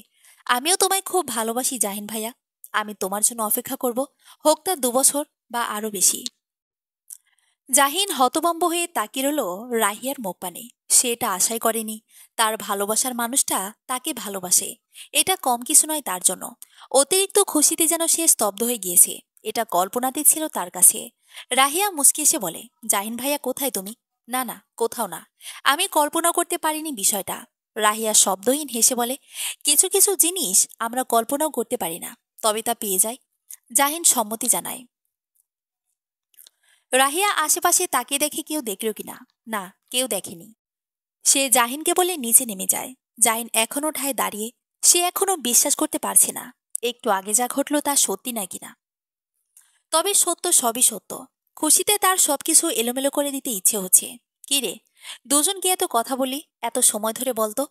আমিও তোমায় খুব ভালোবাসি জাহিন ভাইয়া। আমি তোমার জন্য অপেক্ষা করব, হোক তা 2 বছর বা আরো বেশি। জাহিন হতভম্ব হয়ে তাকিয়ে রইল রাহিয়ার মুখ পানে। সে এটা আশাই করেনি তার ভালোবাসার মানুষটা তাকে ভালোবাসে। এটা কম কিছু নয় তার জন্য। অতিরিক্ত খুশিতে যেন সে স্তব্ধ হয়ে গিয়েছে। এটা কল্পনাতে ছিল তার কাছে। রাহিয়া মুচকি এসে বলে, জাহিন ভাইয়া কোথায় তুমি? না না, কোথাও না। আমি কল্পনা করতে পারিনি বিষয়টা। রাহিয়া শব্দহীন হেসে বলে, কিছু কিছু জিনিস আমরা কল্পনাও করতে পারি না, তবে তা পেয়ে যায়। জাহিন সম্মতি জানায়। রাহিয়া আশেপাশে তাকিয়ে দেখে কেউ দেখল কিনা। না, কেউ দেখেনি। সে জাহিনকে বলে নিচে নেমে যায়। জাহিন এখনো ঠায় দাঁড়িয়ে। সে এখনো বিশ্বাস করতে পারছে না একটু আগে যা ঘটলো তা সত্যি না কিনা। তবে সত্য সবই সত্য। খুশিতে তার সবকিছু এলোমেলো করে দিতে ইচ্ছে হচ্ছে। কি রে, দুজন গিয়ে এত কথা বলি এত সময় ধরে বলতো?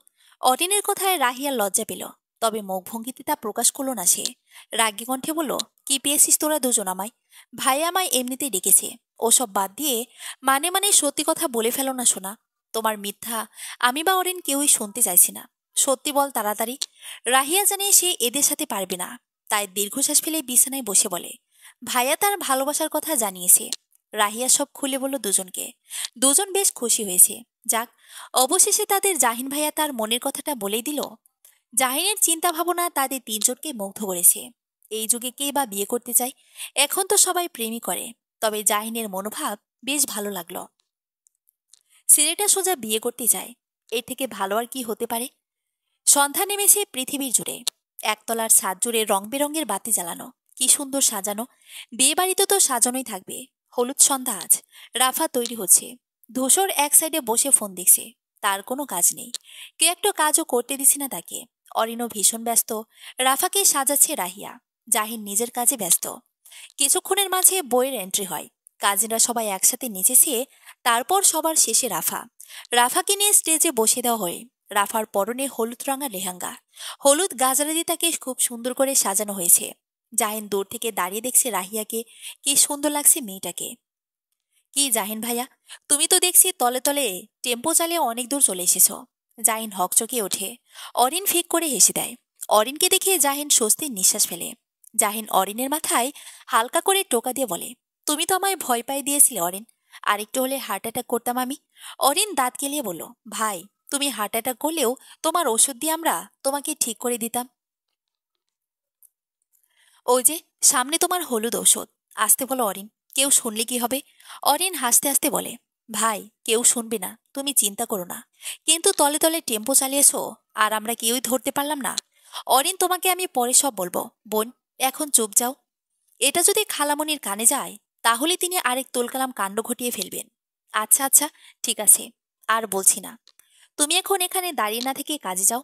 অটিনের কথায় রাহিয়ার লজ্জা পেল, তবে মুখভঙ্গিতে তা প্রকাশ করল না সে। রাগ্যী কণ্ঠে বলল, কি পেয়েছিস তোরা দুজন আমায়? ভাই আমায় এমনিতেই ডেকেছে। ওসব বাদ দিয়ে মানে মানে সত্যি কথা বলে ফেলো না সোনা। তোমার মিথ্যা আমি বা অরিন কেউই শুনতে চাইছি না। সত্যি বল তাড়াতাড়ি। রাহিয়া জানে সে এদের সাথে পারবে না, তাই দীর্ঘশ্বাস ফেলে বিছানায় বসে বলে, ভাইয়া তার ভালোবাসার কথা জানিয়েছে। রাহিয়া সব খুলে বলল দুজনকে। দুজন বেশ খুশি হয়েছে। যাক, অবশেষে তাদের জাহিন ভাইয়া তার মনের কথাটা বলেই দিল। জাহিনের চিন্তা ভাবনা তাদের তিনজনকে মুগ্ধ করেছে। এই যুগে কে বা বিয়ে করতে চায়? এখন তো সবাই প্রেমই করে। তবে জাহিনের মনোভাব বেশ ভালো লাগলো। ছেলেটা সোজা বিয়ে করতে চায়, এর থেকে ভালো আর কি হতে পারে? সন্ধ্যা নেমেছে পৃথিবীর জুড়ে। একতলার ছাদ জুড়ে রং বেরঙের বাতি জ্বালানো। কি সুন্দর সাজানো। বিয়ে বাড়িতে তো সাজানোই থাকবে। হলুদ সন্ধ্যা আজ। রাফা তৈরি হচ্ছে। ধূসর এক সাইডে বসে ফোন দেখছে। তার কোনো কাজ নেই। কেউ একটা কাজও করতে দিচ্ছে না তাকে। অরিনও ভীষণ ব্যস্ত। রাফাকে সাজাচ্ছে রাহিয়া। জাহিন নিজের কাজে ব্যস্ত। কিছুক্ষণের মাঝে বইয়ের এন্ট্রি হয়। কাজিনরা সবাই একসাথে নেচেছে। তারপর সবার শেষে রাফা। রাফাকে নিয়ে স্টেজে বসে দেওয়া হয়। রাফার পরনে হলুদ রঙা লেহেঙ্গা। হলুদ গাজরা দিয়ে তাকে খুব সুন্দর করে সাজানো হয়েছে। জাহিন দূর থেকে দাঁড়িয়ে দেখছে রাহিয়াকে। কি সুন্দর লাগছে মেয়েটাকে। কি জাহিন ভাইয়া, তুমি তো দেখছি তলে তলে টেম্পো চালিয়ে অনেক দূর চলে এসেছ। জাহিন হকচকিয়ে ওঠে। অরিন ফিক করে হেসে দেয়। অরিনকে দেখে জাহিন স্বস্তির নিঃশ্বাস ফেলে। জাহিন অরিনের মাথায় হালকা করে টোকা দিয়ে বলে, তুমি তো আমায় ভয় পাই দিয়েছিলে অরিন। আরেকটু হলে হার্ট অ্যাটাক করতাম আমি। অরিন দাঁত কেলিয়ে বলল, ভাই, তুমি হার্ট অ্যাটাক করলেও তোমার ওষুধ দিয়ে আমরা তোমাকে ঠিক করে দিতাম। ওই যে সামনে তোমার হলুদ ঔষধ। আসতে বলো অরিন, কেউ শুনলে কি হবে? অরিন হাসতে হাসতে বলে, ভাই কেউ শুনবে না, তুমি চিন্তা করো না। কিন্তু তলে তলে টেম্পো চালিয়েছো, আর আমরা কেউই ধরতে পারলাম না। অরিন, তোমাকে আমি পরে সব বলবো। বোন, এখন চুপ যাও। এটা যদি খালামণির কানে যায়, তাহলে তিনি আরেক তোলকালাম কাণ্ড ঘটিয়ে ফেলবেন। আচ্ছা আচ্ছা, ঠিক আছে, আর বলছি না। তুমি এখন এখানে দাঁড়িয়ে না থেকে কাজে যাও।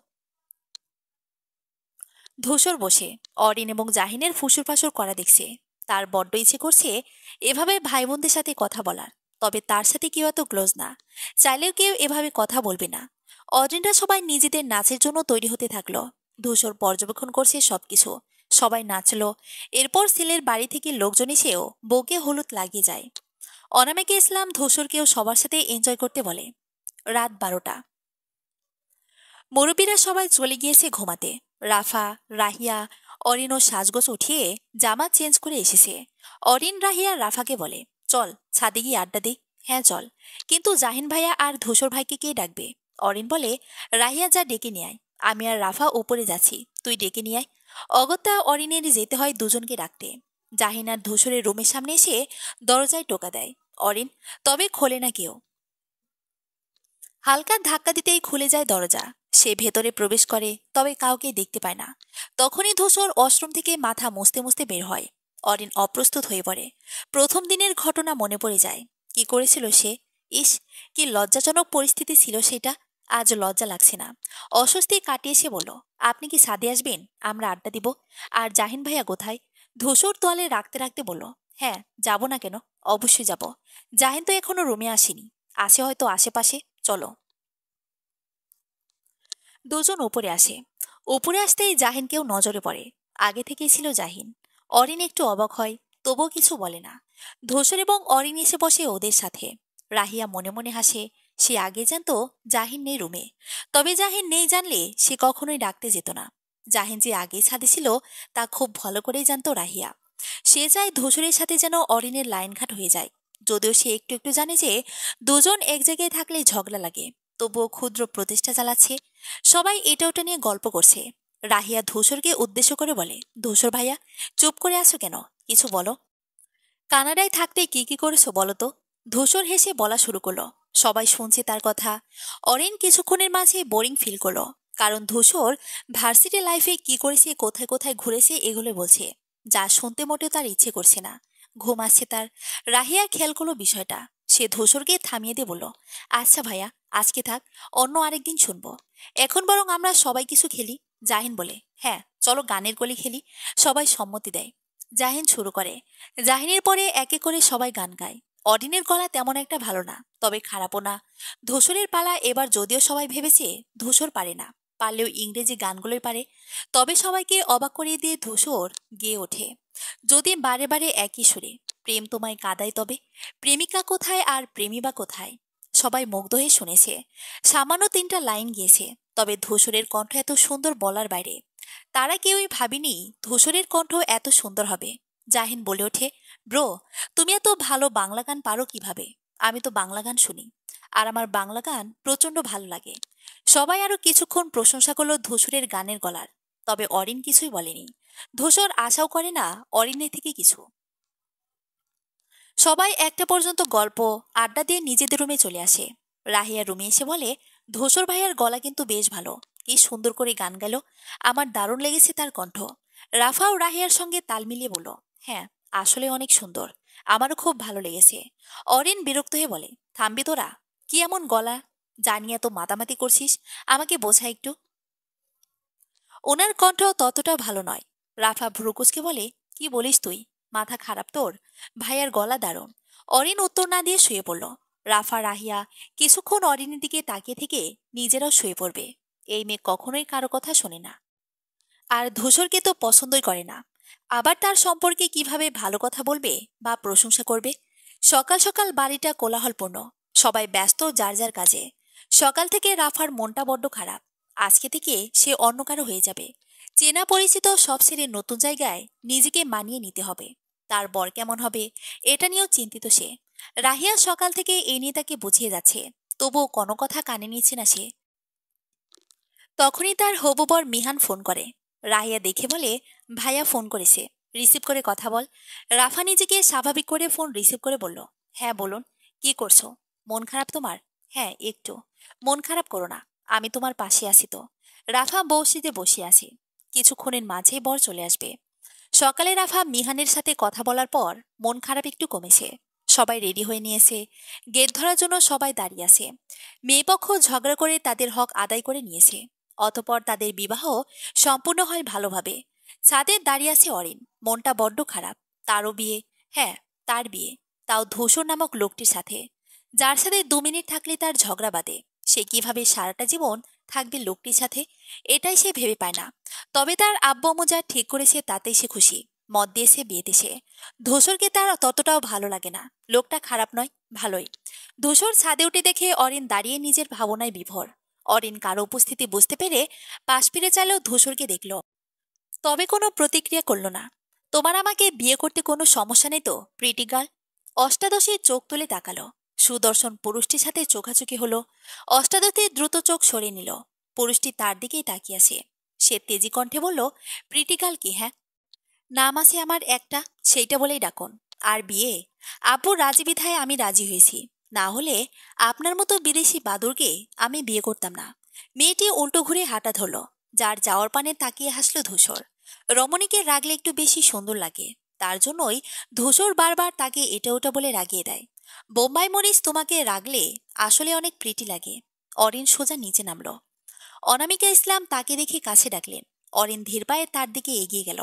ধূসর বসে অরিন এবং জাহিনের ফুসুর ফাসুর করা দেখছে। তার বড্ড ইচ্ছে করছে এভাবে ভাই বোনদের সাথে কথা বলার, তবে তার সাথে কেউ এত ক্লোজ না, চাইলেও কেউ এভাবে কথা বলবে না। অরিনরা সবাই নিজেদের নাচের জন্য তৈরি হতে থাকলো। ধূসর পর্যবেক্ষণ করছে সবকিছু। সবাই নাচলো। এরপর ছেলের বাড়ি থেকে লোকজন এসেও বউকে হলুদ লাগিয়ে যায়। অনামিকা ইসলাম ধূসরকেও সবার সাথে এনজয় করতে বলে। রাত 12টা। মুরব্বীরা সবাই চলে গিয়েছে ঘুমাতে। রাফা, রাহিয়া, অরিন ও সাজগোজ উঠিয়ে জামা চেঞ্জ করে এসেছে। অরিন রাহিয়া রাফাকে বলে, চল ছাদে গিয়ে আড্ডা দিই। হ্যাঁ চল, কিন্তু জাহিন ভাইয়া আর ধূসর ভাইকে কে ডাকবে? অরিন বলে, রাহিয়া যা ডেকে নিয়ে আয়। আমি আর রাফা ওপরে যাচ্ছি, তুই ডেকে নিয়ে আয়। অগত্যা অরিনের যেতে হয় দুজনকে ডাকতে। জাহিন আর ধূসরের রুমের সামনে এসে দরজায় টোকা দেয় অরিন, তবে খোলে না কেউ। হালকা ধাক্কা দিতেই খুলে যায় দরজা। সে ভেতরে প্রবেশ করে, তবে কাউকে দেখতে পায় না। তখনই ধূসর ওয়াশরুম থেকে মাথা মুছতে মুছতে বের হয়। অরিন অপ্রস্তুত হয়ে পড়ে। প্রথম দিনের ঘটনা মনে পড়ে যায়। কি করেছিল সে? ইস, কি লজ্জাজনক পরিস্থিতি ছিল সেটা। আজ লজ্জা লাগছে না। অস্বস্তি কাটিয়ে সে বলল, আপনি কি ছাদে আসবেন? আমরা আড্ডা দিব। আর জাহিন ভাইয়া কোথায়? ধূসর তোয়ালে রাখতে রাখতে বলল, হ্যাঁ, যাব না কেন, অবশ্যই যাব। জাহিন তো এখনো রুমে আসেনি, আসে হয়তো আশেপাশে। চলো। দুজন উপরে আসে। উপরে আসতেই জাহিনকেও নজরে পড়ে। আগে থেকেই ছিল জাহিন। অরিন একটু অবাক হয়, তবুও কিছু বলে না। ধূসর এবং অরিন এসে বসে ওদের সাথে। রাহিয়া মনে মনে হাসে। সে আগে জানতো জাহিন নেই রুমে, তবে জাহিন নেই জানলে সে কখনোই ডাকতে যেত না। জাহিন যে আগেই ছাদে ছিল তা খুব ভালো করেই জানতো রাহিয়া। সে চায় ধূসরের সাথে যেন অরিনের লাইনঘাট হয়ে যায়। যদিও সে একটু একটু জানে যে দুজন এক জায়গায় থাকলে ঝগড়া লাগে, তবুও ক্ষুদ্র প্রচেষ্টা চালাচ্ছে। সবাই এটা ওটা নিয়ে গল্প করছে। রাহিয়া ধূসরকে উদ্দেশ্য করে বলে, ধূসর ভাইয়া, চুপ করে আছো কেন? কিছু বলো। কানাডায় থাকতে কি কি করেছো বলো তো? ধূসর হেসে বলা শুরু করলো। সবাই শুনছে তার কথা। অরিন কিছুক্ষণের মাঝে বোরিং ফিল করলো, কারণ ধূসর ভার্সিটি লাইফে কি করেছে, কোথায় কোথায় ঘুরেছে এগুলো বলছে, যা শুনতে মোটেও তার ইচ্ছে করছে না। ঘুম আসছে তার। রাহিয়া খেয়াল করলো বিষয়টা। সে ধূসরকে থামিয়ে দিয়ে বলল, আচ্ছা ভাইয়া, আজকে থাক, অন্য আরেকদিন শুনবো। এখন বরং আমরা সবাই কিছু খেলি। জাহিন বলে, হ্যাঁ চলো গানের গলি খেলি। সবাই সম্মতি দেয়। জাহিন শুরু করে। জাহিনের পরে একে করে সবাই গান গায়। অরিনের গলা তেমন একটা ভালো না, তবে খারাপও না। ধূসরের পালা এবার, যদিও সবাই ভেবেছে ধূসর পারে না, পারলেও ইংরেজি গানগুলোই পারে। তবে সবাইকে অবাক করিয়ে দিয়ে ধূসর গেয়ে ওঠে, যদি বারে বারে একই সুরে, প্রেম তোমায় কাঁদায় তবে, প্রেমিকা কোথায় আর প্রেমী বা কোথায়। সবাই মুগ্ধ হয়ে শুনেছে। সামান্য 3টা লাইন গিয়েছে, তবে ধূসরের কণ্ঠ এত সুন্দর বলার বাইরে। তারা কেউই ভাবেনি ধূসরের কণ্ঠ এত সুন্দর হবে। জাহিন বলে ওঠে, ব্রো, তুমি এত ভালো বাংলা গান পারো কিভাবে? আমি তো বাংলা গান শুনি, আর আমার বাংলা গান প্রচন্ড ভালো লাগে। সবাই আরো কিছুক্ষণ প্রশংসা করলো ধূসরের গানের গলার। তবে অরিন কিছুই বলেনি। ধূসর আশাও করে না অরিনের থেকে কিছু। সবাই একটা পর্যন্ত গল্প আড্ডা দিয়ে নিজেদের রুমে চলে আসে। রাহিয়া রুমে এসে বলে, ধূসর ভাইয়ার গলা কিন্তু বেশ ভালো, কি সুন্দর করে গান গেল। আমার দারুণ লেগেছে তার কণ্ঠ। রাফাও রাহিয়ার সঙ্গে তাল মিলিয়ে বলল, হ্যাঁ আসলে অনেক সুন্দর, আমারও খুব ভালো লেগেছে। অরিন বিরক্ত হয়ে বলে, থামবি তোরা? কি এমন গলা, জানিয়ে তো মাতামাতি করছিস? আমাকে বোঝা একটু। ওনার কণ্ঠ ততটা ভালো নয়। রাফা ভ্রুকুসকে বলে, কি বলিস তুই? মাথা খারাপ তোর? ভাইয়ার গলা দারুণ। অরিন উত্তর না দিয়ে শুয়ে পড়ল। রাফা রাহিয়া কিছুক্ষণ অরিনের দিকে তাকিয়ে থেকে নিজেরাও শুয়ে পড়বে। এই মেয়ে কখনোই কারো কথা শোনে না, আর ধূসরকে তো পছন্দই করে না। আবার তার সম্পর্কে কিভাবে ভালো কথা বলবে বা প্রশংসা করবে? সকাল সকাল বাড়িটা কোলাহলপূর্ণ। সবাই ব্যস্ত যার যার কাজে। সকাল থেকে রাফার মনটা বড্ড খারাপ। আজকে থেকে সে অন্য কারো হয়ে যাবে। চেনা পরিচিত সব ছেড়ে নতুন জায়গায় নিজেকে মানিয়ে নিতে হবে। তার বর কেমন হবে এটা নিয়েও চিন্তিত সে। রাহিয়া সকাল থেকে এই নিয়ে তাকে বুঝিয়ে যাচ্ছে, তবুও কোনো কথা কানে নিচ্ছে না সে। তখনই তার হবু বর মিহান ফোন করে। রাহিয়া দেখে বলে, ভাইয়া ফোন করেছে। রিসিভ করে কথা বল। রাফা নিজেকে স্বাভাবিক করে ফোন রিসিভ করে বলল, হ্যাঁ বলুন, কি করছো? মন খারাপ তোমার? হ্যাঁ একটু। মন খারাপ করো না, আমি তোমার পাশে আছি তো। রাফা বৌসিতে বসে আছে, কিছুক্ষণের মাঝেই বর চলে আসবে। সকালে রাফা মিহানের সাথে কথা বলার পর মন খারাপ একটু কমেছে। সবাই রেডি হয়ে নিয়েছে, গেট ধরার জন্য সবাই দাঁড়িয়ে আছে। মেয়েপক্ষ ঝগড়া করে তাদের হক আদায় করে নিয়েছে। অতঃপর তাদের বিবাহ সম্পূর্ণ হয় ভালোভাবে। ছাদে দাঁড়িয়ে আছে অরিন, মনটা বড্ড খারাপ। তারও বিয়ে, হ্যাঁ তার বিয়ে, তাও ধূসর নামক লোকটির সাথে, যার সাথে 2 মিনিট থাকলে তার ঝগড়া বাঁধে। সে কিভাবে সারাটা জীবন থাকবে লোকটির সাথে, এটাই সে ভেবে পায় না। তবে তার আব্বু আম্মু যা ঠিক করেছে তাতেই সে খুশি। মত দিয়েছে বিয়েতে সে। ধূসরকে তার ততটাও ভালো লাগে না। লোকটা খারাপ নয়, ভালোই। ধূসর ছাদে উঠে দেখে অরিন দাঁড়িয়ে নিজের ভাবনায় বিভোর। অরিন কারো উপস্থিতি বুঝতে পেরে পাশ ফিরে চাইলেও ধূসরকে দেখল, তবে কোনো প্রতিক্রিয়া করল না। তোমার আমাকে বিয়ে করতে কোনো সমস্যা নেই তো প্রিটি গার্ল? অষ্টাদশী চোখ তুলে তাকালো। সুদর্শন পুরুষটির সাথে চোখাচোখি হলো। অষ্টাদশী দ্রুত চোখ সরিয়ে নিল। পুরুষটি তার দিকেই তাকিয়েছে। সে তেজি কণ্ঠে বলল, প্রিটি গার্ল কি? হ্যাঁ, নাম আছে আমার একটা, সেইটা বলেই ডাকুন। আর বিয়ে, আব্বু রাজি বিধায় আমি রাজি হয়েছি। না হলে আপনার মতো বিদেশি বাদুরকে আমি বিয়ে করতাম না। মেয়েটি উল্টো ঘুরে হাঁটা ধরল। যার যাওয়ার পানে তাকিয়ে হাসল ধূসর। রমণীকে রাগলে একটু বেশি সুন্দর লাগে, তার জন্যই ধূসর বারবার তাকে এটা ওটা বলে রাগিয়ে দেয়। বোম্বাই মরিচ তোমাকে রাগলে আসলে অনেক প্রিটি লাগে। অরিন সোজা নিচে নামল। অনামিকা ইসলাম তাকে দেখে কাছে ডাকলেন। অরিন ধীর পায়ে তার দিকে এগিয়ে গেল।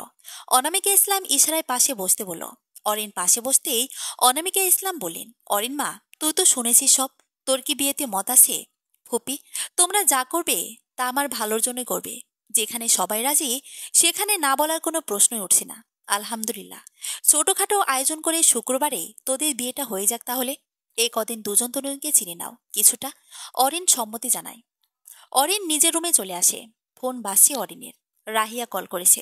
অনামিকা ইসলাম ইশারায় পাশে বসতে বলল। অরিন পাশে বসতেই অনামিকা ইসলাম বললেন, অরিন মা, তুই তো শুনেছিস সব, তোর কি বিয়েতে মত আছে? ফুপি, তোমরা যা করবে তা আমার ভালোর জন্য করবে। যেখানে সবাই রাজি সেখানে না বলার কোনো প্রশ্নই উঠছে না। আলহামদুলিল্লাহ, ছোটখাটো আয়োজন করে শুক্রবারে তোদের বিয়েটা হয়ে যাক তাহলে। এই কদিন দুজন তরুণকে চিনে নাও কিছুটা। অরিন সম্মতি জানায়। অরিন নিজের রুমে চলে আসে। ফোন বাজছে অরিনের। রাহিয়া কল করেছে।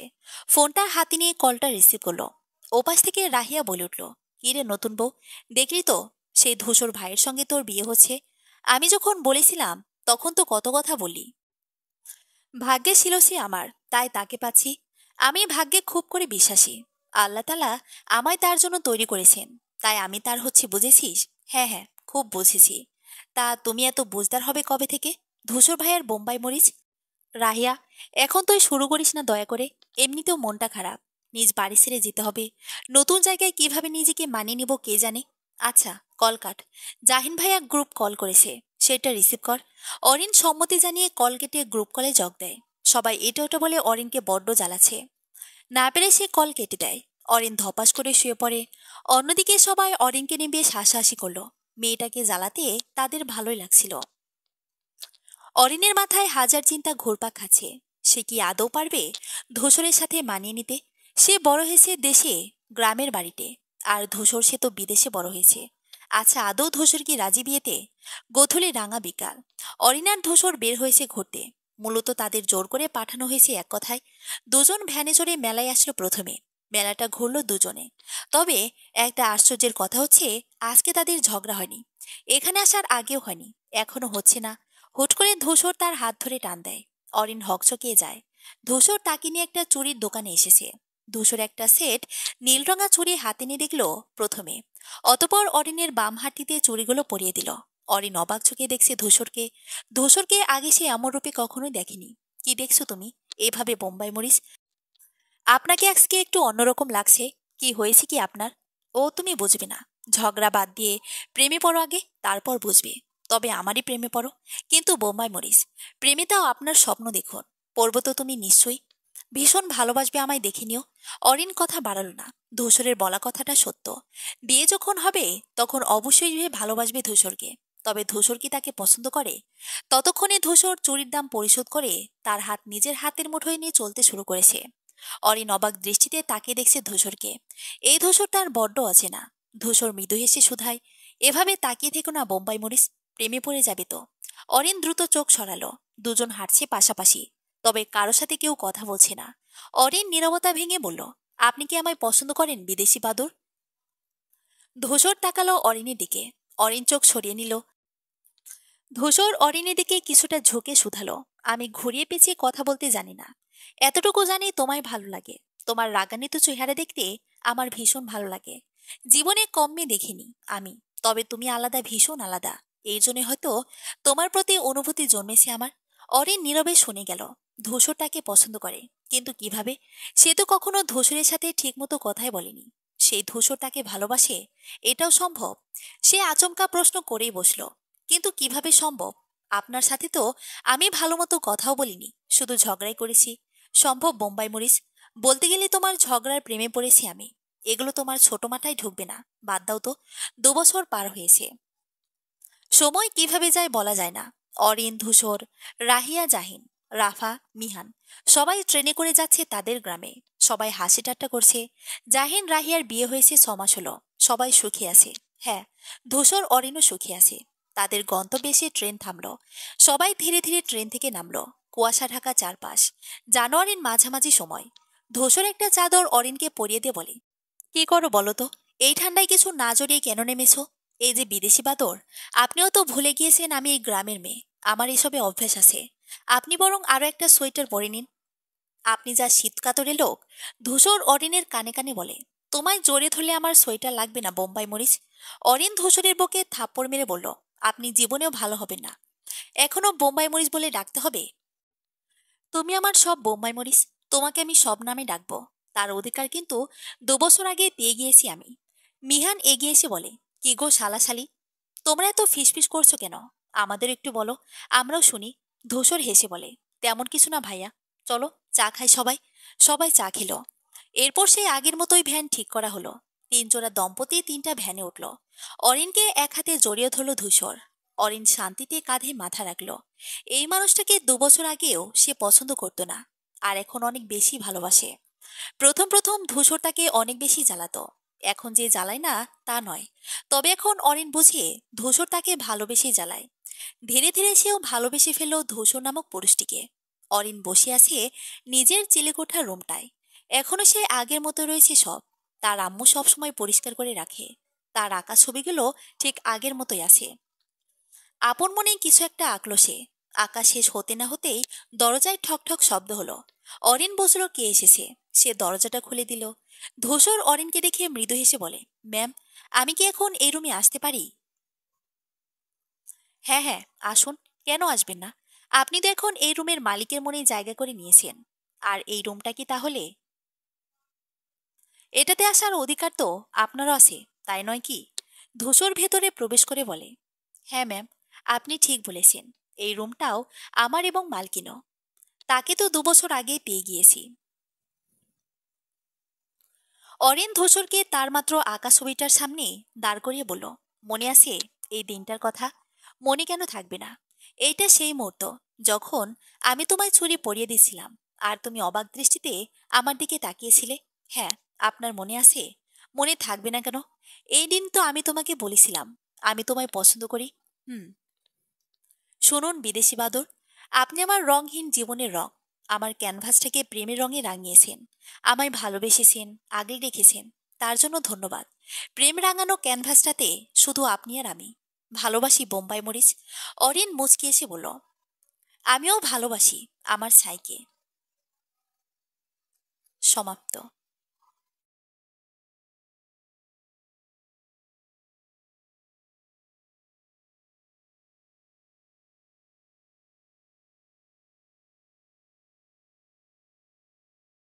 ফোনটা হাতে নিয়ে কলটা রিসিভ করলো। ওপাশ থেকে রাহিয়া বলে উঠল, কি রে নতুন বউ, দেখলি তো সেই ধূসর ভাইয়ের সঙ্গে তোর বিয়ে হচ্ছে। আমি যখন বলেছিলাম তখন তো কত কথা বললি। ভাগ্যে ছিল সে আমার, তাই তাকে পাচ্ছি। আমি ভাগ্যে খুব করে বিশ্বাসী। আল্লাহ তালা আমায় তার জন্য তৈরি করেছেন, তাই আমি তার হচ্ছে, বুঝেছিস? হ্যাঁ হ্যাঁ, খুব বুঝেছি। তা তুমি এত বুঝদার হবে কবে থেকে? ধূসর ভাইয়ের বোম্বাই মরিচ। রাহিয়া, এখন তুই শুরু করিস না দয়া করে। এমনিতেও মনটা খারাপ। নিজ বাড়ি ছেড়ে যেতে হবে। নতুন জায়গায় কিভাবে নিজেকে মানিয়ে নিব কে জানে। আচ্ছা, কল কাট। জাহিন ভাইয়া গ্রুপ কল করেছে, সেটা রিসিভ কর। অরিন সম্মতি জানিয়ে কল কেটে গ্রুপ কলে যোগ দেয়। সবাই এটা ওটা বলে অরিনকে বড্ড জ্বালাচ্ছে। না পেরে সে কল কেটে দেয়। অরিন ধপাস করে শুয়ে পড়ে। অন্যদিকে সবাই অরিনকে নিয়ে বেশ হাসাহাসি করলো। মেয়েটাকে জ্বালাতে তাদের ভালোই লাগছিল। অরিনের মাথায় হাজার চিন্তা ঘুরপাক খাচ্ছে। সে কি আদৌ পারবে ধূসরের সাথে মানিয়ে নিতে? সে বড় হয়েছে দেশে, গ্রামের বাড়িতে। আর ধূসর সে তো বিদেশে বড় হয়েছে। আচ্ছা, আদৌ ধূসর কি রাজি বিয়েতে? গোধূলি রাঙা বিকাল। অরিনার ধূসর বের হয়েছে ঘুরতে। মূলত তাদের জোর করে পাঠানো হয়েছে এক কথায়। দুজন ভ্যানে চড়ে মেলায় আসলো প্রথমে। মেলাটা ঘুরল দুজনে। তবে একটা আশ্চর্যের কথা হচ্ছে, আজকে তাদের ঝগড়া হয়নি। এখানে আসার আগেও হয়নি, এখনো হচ্ছে না। হুট করে ধূসর তার হাত ধরে টান দেয়। অরিন হকচকিয়ে যায়। ধূসর তাকে নিয়ে একটা চুরির দোকানে এসেছে। ধূসর একটা সেট নীলরঙা চুড়ি হাতে নিয়ে দেখল প্রথমে। অতপর অরিনের বাম হাতিতে চুড়িগুলো পরিয়ে দিল। অরিন অবাক চোখে দেখছে ধূসরকে। ধূসরকে আগে সে এমন রূপে কখনোই দেখেনি। কি দেখছো তুমি এভাবে বোম্বাই মরিচ? আপনাকে আজকে একটু অন্যরকম লাগছে। কি হয়েছে কি আপনার? ও তুমি বুঝবে না। ঝগড়া বাদ দিয়ে প্রেমে পড়ো আগে, তারপর বুঝবে। তবে আমারই প্রেমে পড়ো, কিন্তু বোম্বাই মরিস। প্রেমেটাও আপনার স্বপ্ন দেখুন। পড়বো তো তুমি নিশ্চয়ই। ভীষণ ভালোবাসবে আমায়, দেখে নিও। অরিন কথা বাড়ালো না। ধূসরের বলা কথাটা সত্য। বিয়ে যখন হবে তখন অবশ্যই ভালোবাসবে ধূসরকে। তবে ধূসর কি তাকে পছন্দ করে? ততক্ষণে ধূসর চুরির দাম পরিশোধ করে তার হাত নিজের হাতের মুঠোয় নিয়ে চলতে শুরু করেছে। অরিন অবাক দৃষ্টিতে তাকিয়ে দেখছে ধূসরকে। এই ধূসর তার বড্ড অচেনা। ধূসর মৃদু হেসে শুধায়, এভাবে তাকিয়ে থেকো না বোম্বাই মরিস, প্রেমে পড়ে যাবে তো। অরিন দ্রুত চোখ সরালো। দুজন হাঁটছে পাশাপাশি, তবে কারো সাথে কেউ কথা বলছে না। অরিন নীরবতা ভেঙে বলল, আপনি কি আমায় পছন্দ করেন বিদেশি বাদুর? ধূসর তাকালো অরিনের দিকে। অরিন চোখ সরিয়ে নিল। ধূসর অরিনের দিকে কিছুটা ঝুঁকে শুধালো, আমি ঘুরিয়ে পেঁচিয়ে কথা বলতে জানি না। এতটুকু জানি তোমায় ভালো লাগে। তোমার রাগান্বিত চেহারা দেখতে আমার ভীষণ ভালো লাগে। জীবনে কম মেয়ে দেখিনি আমি, তবে তুমি আলাদা, ভীষণ আলাদা। এই জন্য হয়তো তোমার প্রতি অনুভূতি জন্মেছে আমার। অরিন নীরবে শুনে গেল। ধূসর তাকে পছন্দ করে, কিন্তু কিভাবে? সে তো কখনো ধূসরের সাথে ঠিকমতো কথাই বলেনি। সেই ধূসর তাকে ভালোবাসে, এটাও সম্ভব? সে আচমকা প্রশ্ন করেই বসল, কিন্তু কিভাবে সম্ভব? আপনার সাথে তো আমি ভালো মতো কথাও বলিনি, শুধু ঝগড়াই করেছি। সম্ভব বোম্বাই মরিস? বলতে গেলে তোমার ঝগড়ার প্রেমে পড়েছি আমি। এগুলো তোমার ছোট মাথায় ঢুকবে না, বাদ দাও তো। 2 বছর পার হয়েছে, সময় কিভাবে যায় বলা যায় না। অরিন, ধূসর, রাহিয়া, জাহিন, রাফা, মিহান সবাই ট্রেনে করে যাচ্ছে তাদের গ্রামে। সবাই হাসি ঠাট্টা করছে। জাহিন রাহিয়ার বিয়ে হয়েছে 6 মাস হলো। সবাই সুখী আছে। হ্যাঁ, ধূসর অরিনও সুখী আছে। তাদের গন্তব্যে এসে ট্রেন থামলো। সবাই ধীরে ধীরে ট্রেন থেকে নামলো। কুয়াশা ঢাকা চারপাশ। জানুয়ারির মাঝামাঝি সময়। ধূসর একটা চাদর অরিনকে পরিয়ে দিয়ে বলে, কি করো বলো তো? এই ঠান্ডায় কিছু না জড়িয়ে কেন নেমেছো? এই যে বিদেশি বাদর, আপনিও তো ভুলে গিয়েছেন আমি এই গ্রামের মেয়ে। আমার এসবে অভ্যাস আছে। আপনি বরং আরো একটা সোয়েটার পরে নিন। আপনি যা শীতকাতরে লোক। ধূসর অরিনের কানে কানে বলে, তোমায় জড়িয়ে ধরলে আমার সোয়েটার লাগবে না বোম্বাই মরিচ। অরিন ধূসরের বুকে থাপ্পড় মেরে বলল, আপনি জীবনেও ভালো হবেন না। এখনো বোম্বাই মরিচ বলে ডাকতে হবে? তুমি আমার সব বোম্বাই মরিস। তোমাকে আমি সব নামে ডাকবো। তার অধিকার কিন্তু 2 বছর আগে পেয়ে গিয়েছি আমি। মিহান এগিয়ে এসে বলে, কি গো শালাশালি, তোমরা এত ফিসফিস করছো কেন? আমাদের একটু বলো, আমরাও শুনি। ধূসর হেসে বলে, তেমন কিছু না ভাইয়া, চলো চা খাই সবাই। সবাই চা খেল। এরপর সেই আগের মতোই ভ্যান ঠিক করা হলো। 3 জোড়া দম্পতি 3টা ভ্যানে উঠল। অরিনকে এক হাতে জড়িয়ে ধরল ধূসর। অরিন শান্তিতে কাঁধে মাথা রাখল। এই মানুষটাকে 2 বছর আগেও সে পছন্দ করত না, আর এখন অনেক বেশি ভালোবাসে। প্রথম প্রথম ধূসর তাকে অনেক বেশি জ্বালাতো। এখন যে জ্বালায় না তা নয়, তবে এখন অরিন বুঝিয়ে ধূসর তাকে ভালোবেসে জ্বালায়। ধীরে ধীরে সেও ভালোবেসে ফেলল ধূসর নামক পুরুষটিকে। অরিন বসে আছে নিজের চিলেকোঠার রুমটায়। এখনো সে আগের মতো রয়েছে সব। তার আম্মু সবসময় পরিষ্কার করে রাখে। তার আঁকা ছবিগুলো ঠিক আগের মতোই আছে। আপন মনে কিছু একটা আঁকলো সে। আঁকা শেষ হতে না হতেই দরজায় ঠক ঠক শব্দ হলো। অরিন বুঝল কে এসেছে। সে দরজাটা খুলে দিল। ধূসর অরিনকে দেখে মৃদু হেসে বলে, ম্যাম, আমি কি এখন এই রুমে আসতে পারি? হ্যাঁ হ্যাঁ, আসুন। কেন আসবেন না? আপনি তো এখন এই রুমের মালিকের মনে জায়গা করে নিয়েছেন। আর এই রুমটা কি তাহলে? এটাতে আসার অধিকার তো আপনারও আছে, তাই নয় কি? ধূসর ভেতরে প্রবেশ করে বলে, হ্যাঁ ম্যাম, আপনি ঠিক বলেছেন। এই রুমটাও আমার এবং মালকিনও। তাকে তো 2 বছর আগেই পেয়ে গিয়েছি। অরিন ধূসরকে তার মাত্র আঁকা ছবিটার সামনে দাঁড় করিয়ে বলল, মনে আছে এই দিনটার কথা? মনে কেন থাকবে না? এইটা সেই মুহূর্ত যখন আমি তোমায় ছুরি পরিয়ে দিয়েছিলাম, আর তুমি অবাক দৃষ্টিতে আমার দিকে তাকিয়েছিলে। হ্যাঁ, আপনার মনে আছে? মনে থাকবে না কেন? এই দিন তো আমি তোমাকে বলেছিলাম আমি তোমায় পছন্দ করি। হুম। শুনুন বিদেশি বাদর, আপনি আমার রংহীন জীবনের রং, আমার ক্যানভাসটাকে প্রেমের রঙে রাঙিয়েছেন। আমায় ভালোবেসেছেন, আগলে রেখেছেন। তার জন্য ধন্যবাদ। প্রেম রাঙানো ক্যানভাসটাতে শুধু আপনি আর আমি। ভালোবাসি বোম্বাই মরিচ। অরিন মুচকি এসে বলল, আমিও ভালোবাসি আমার ছাইকে। সমাপ্ত।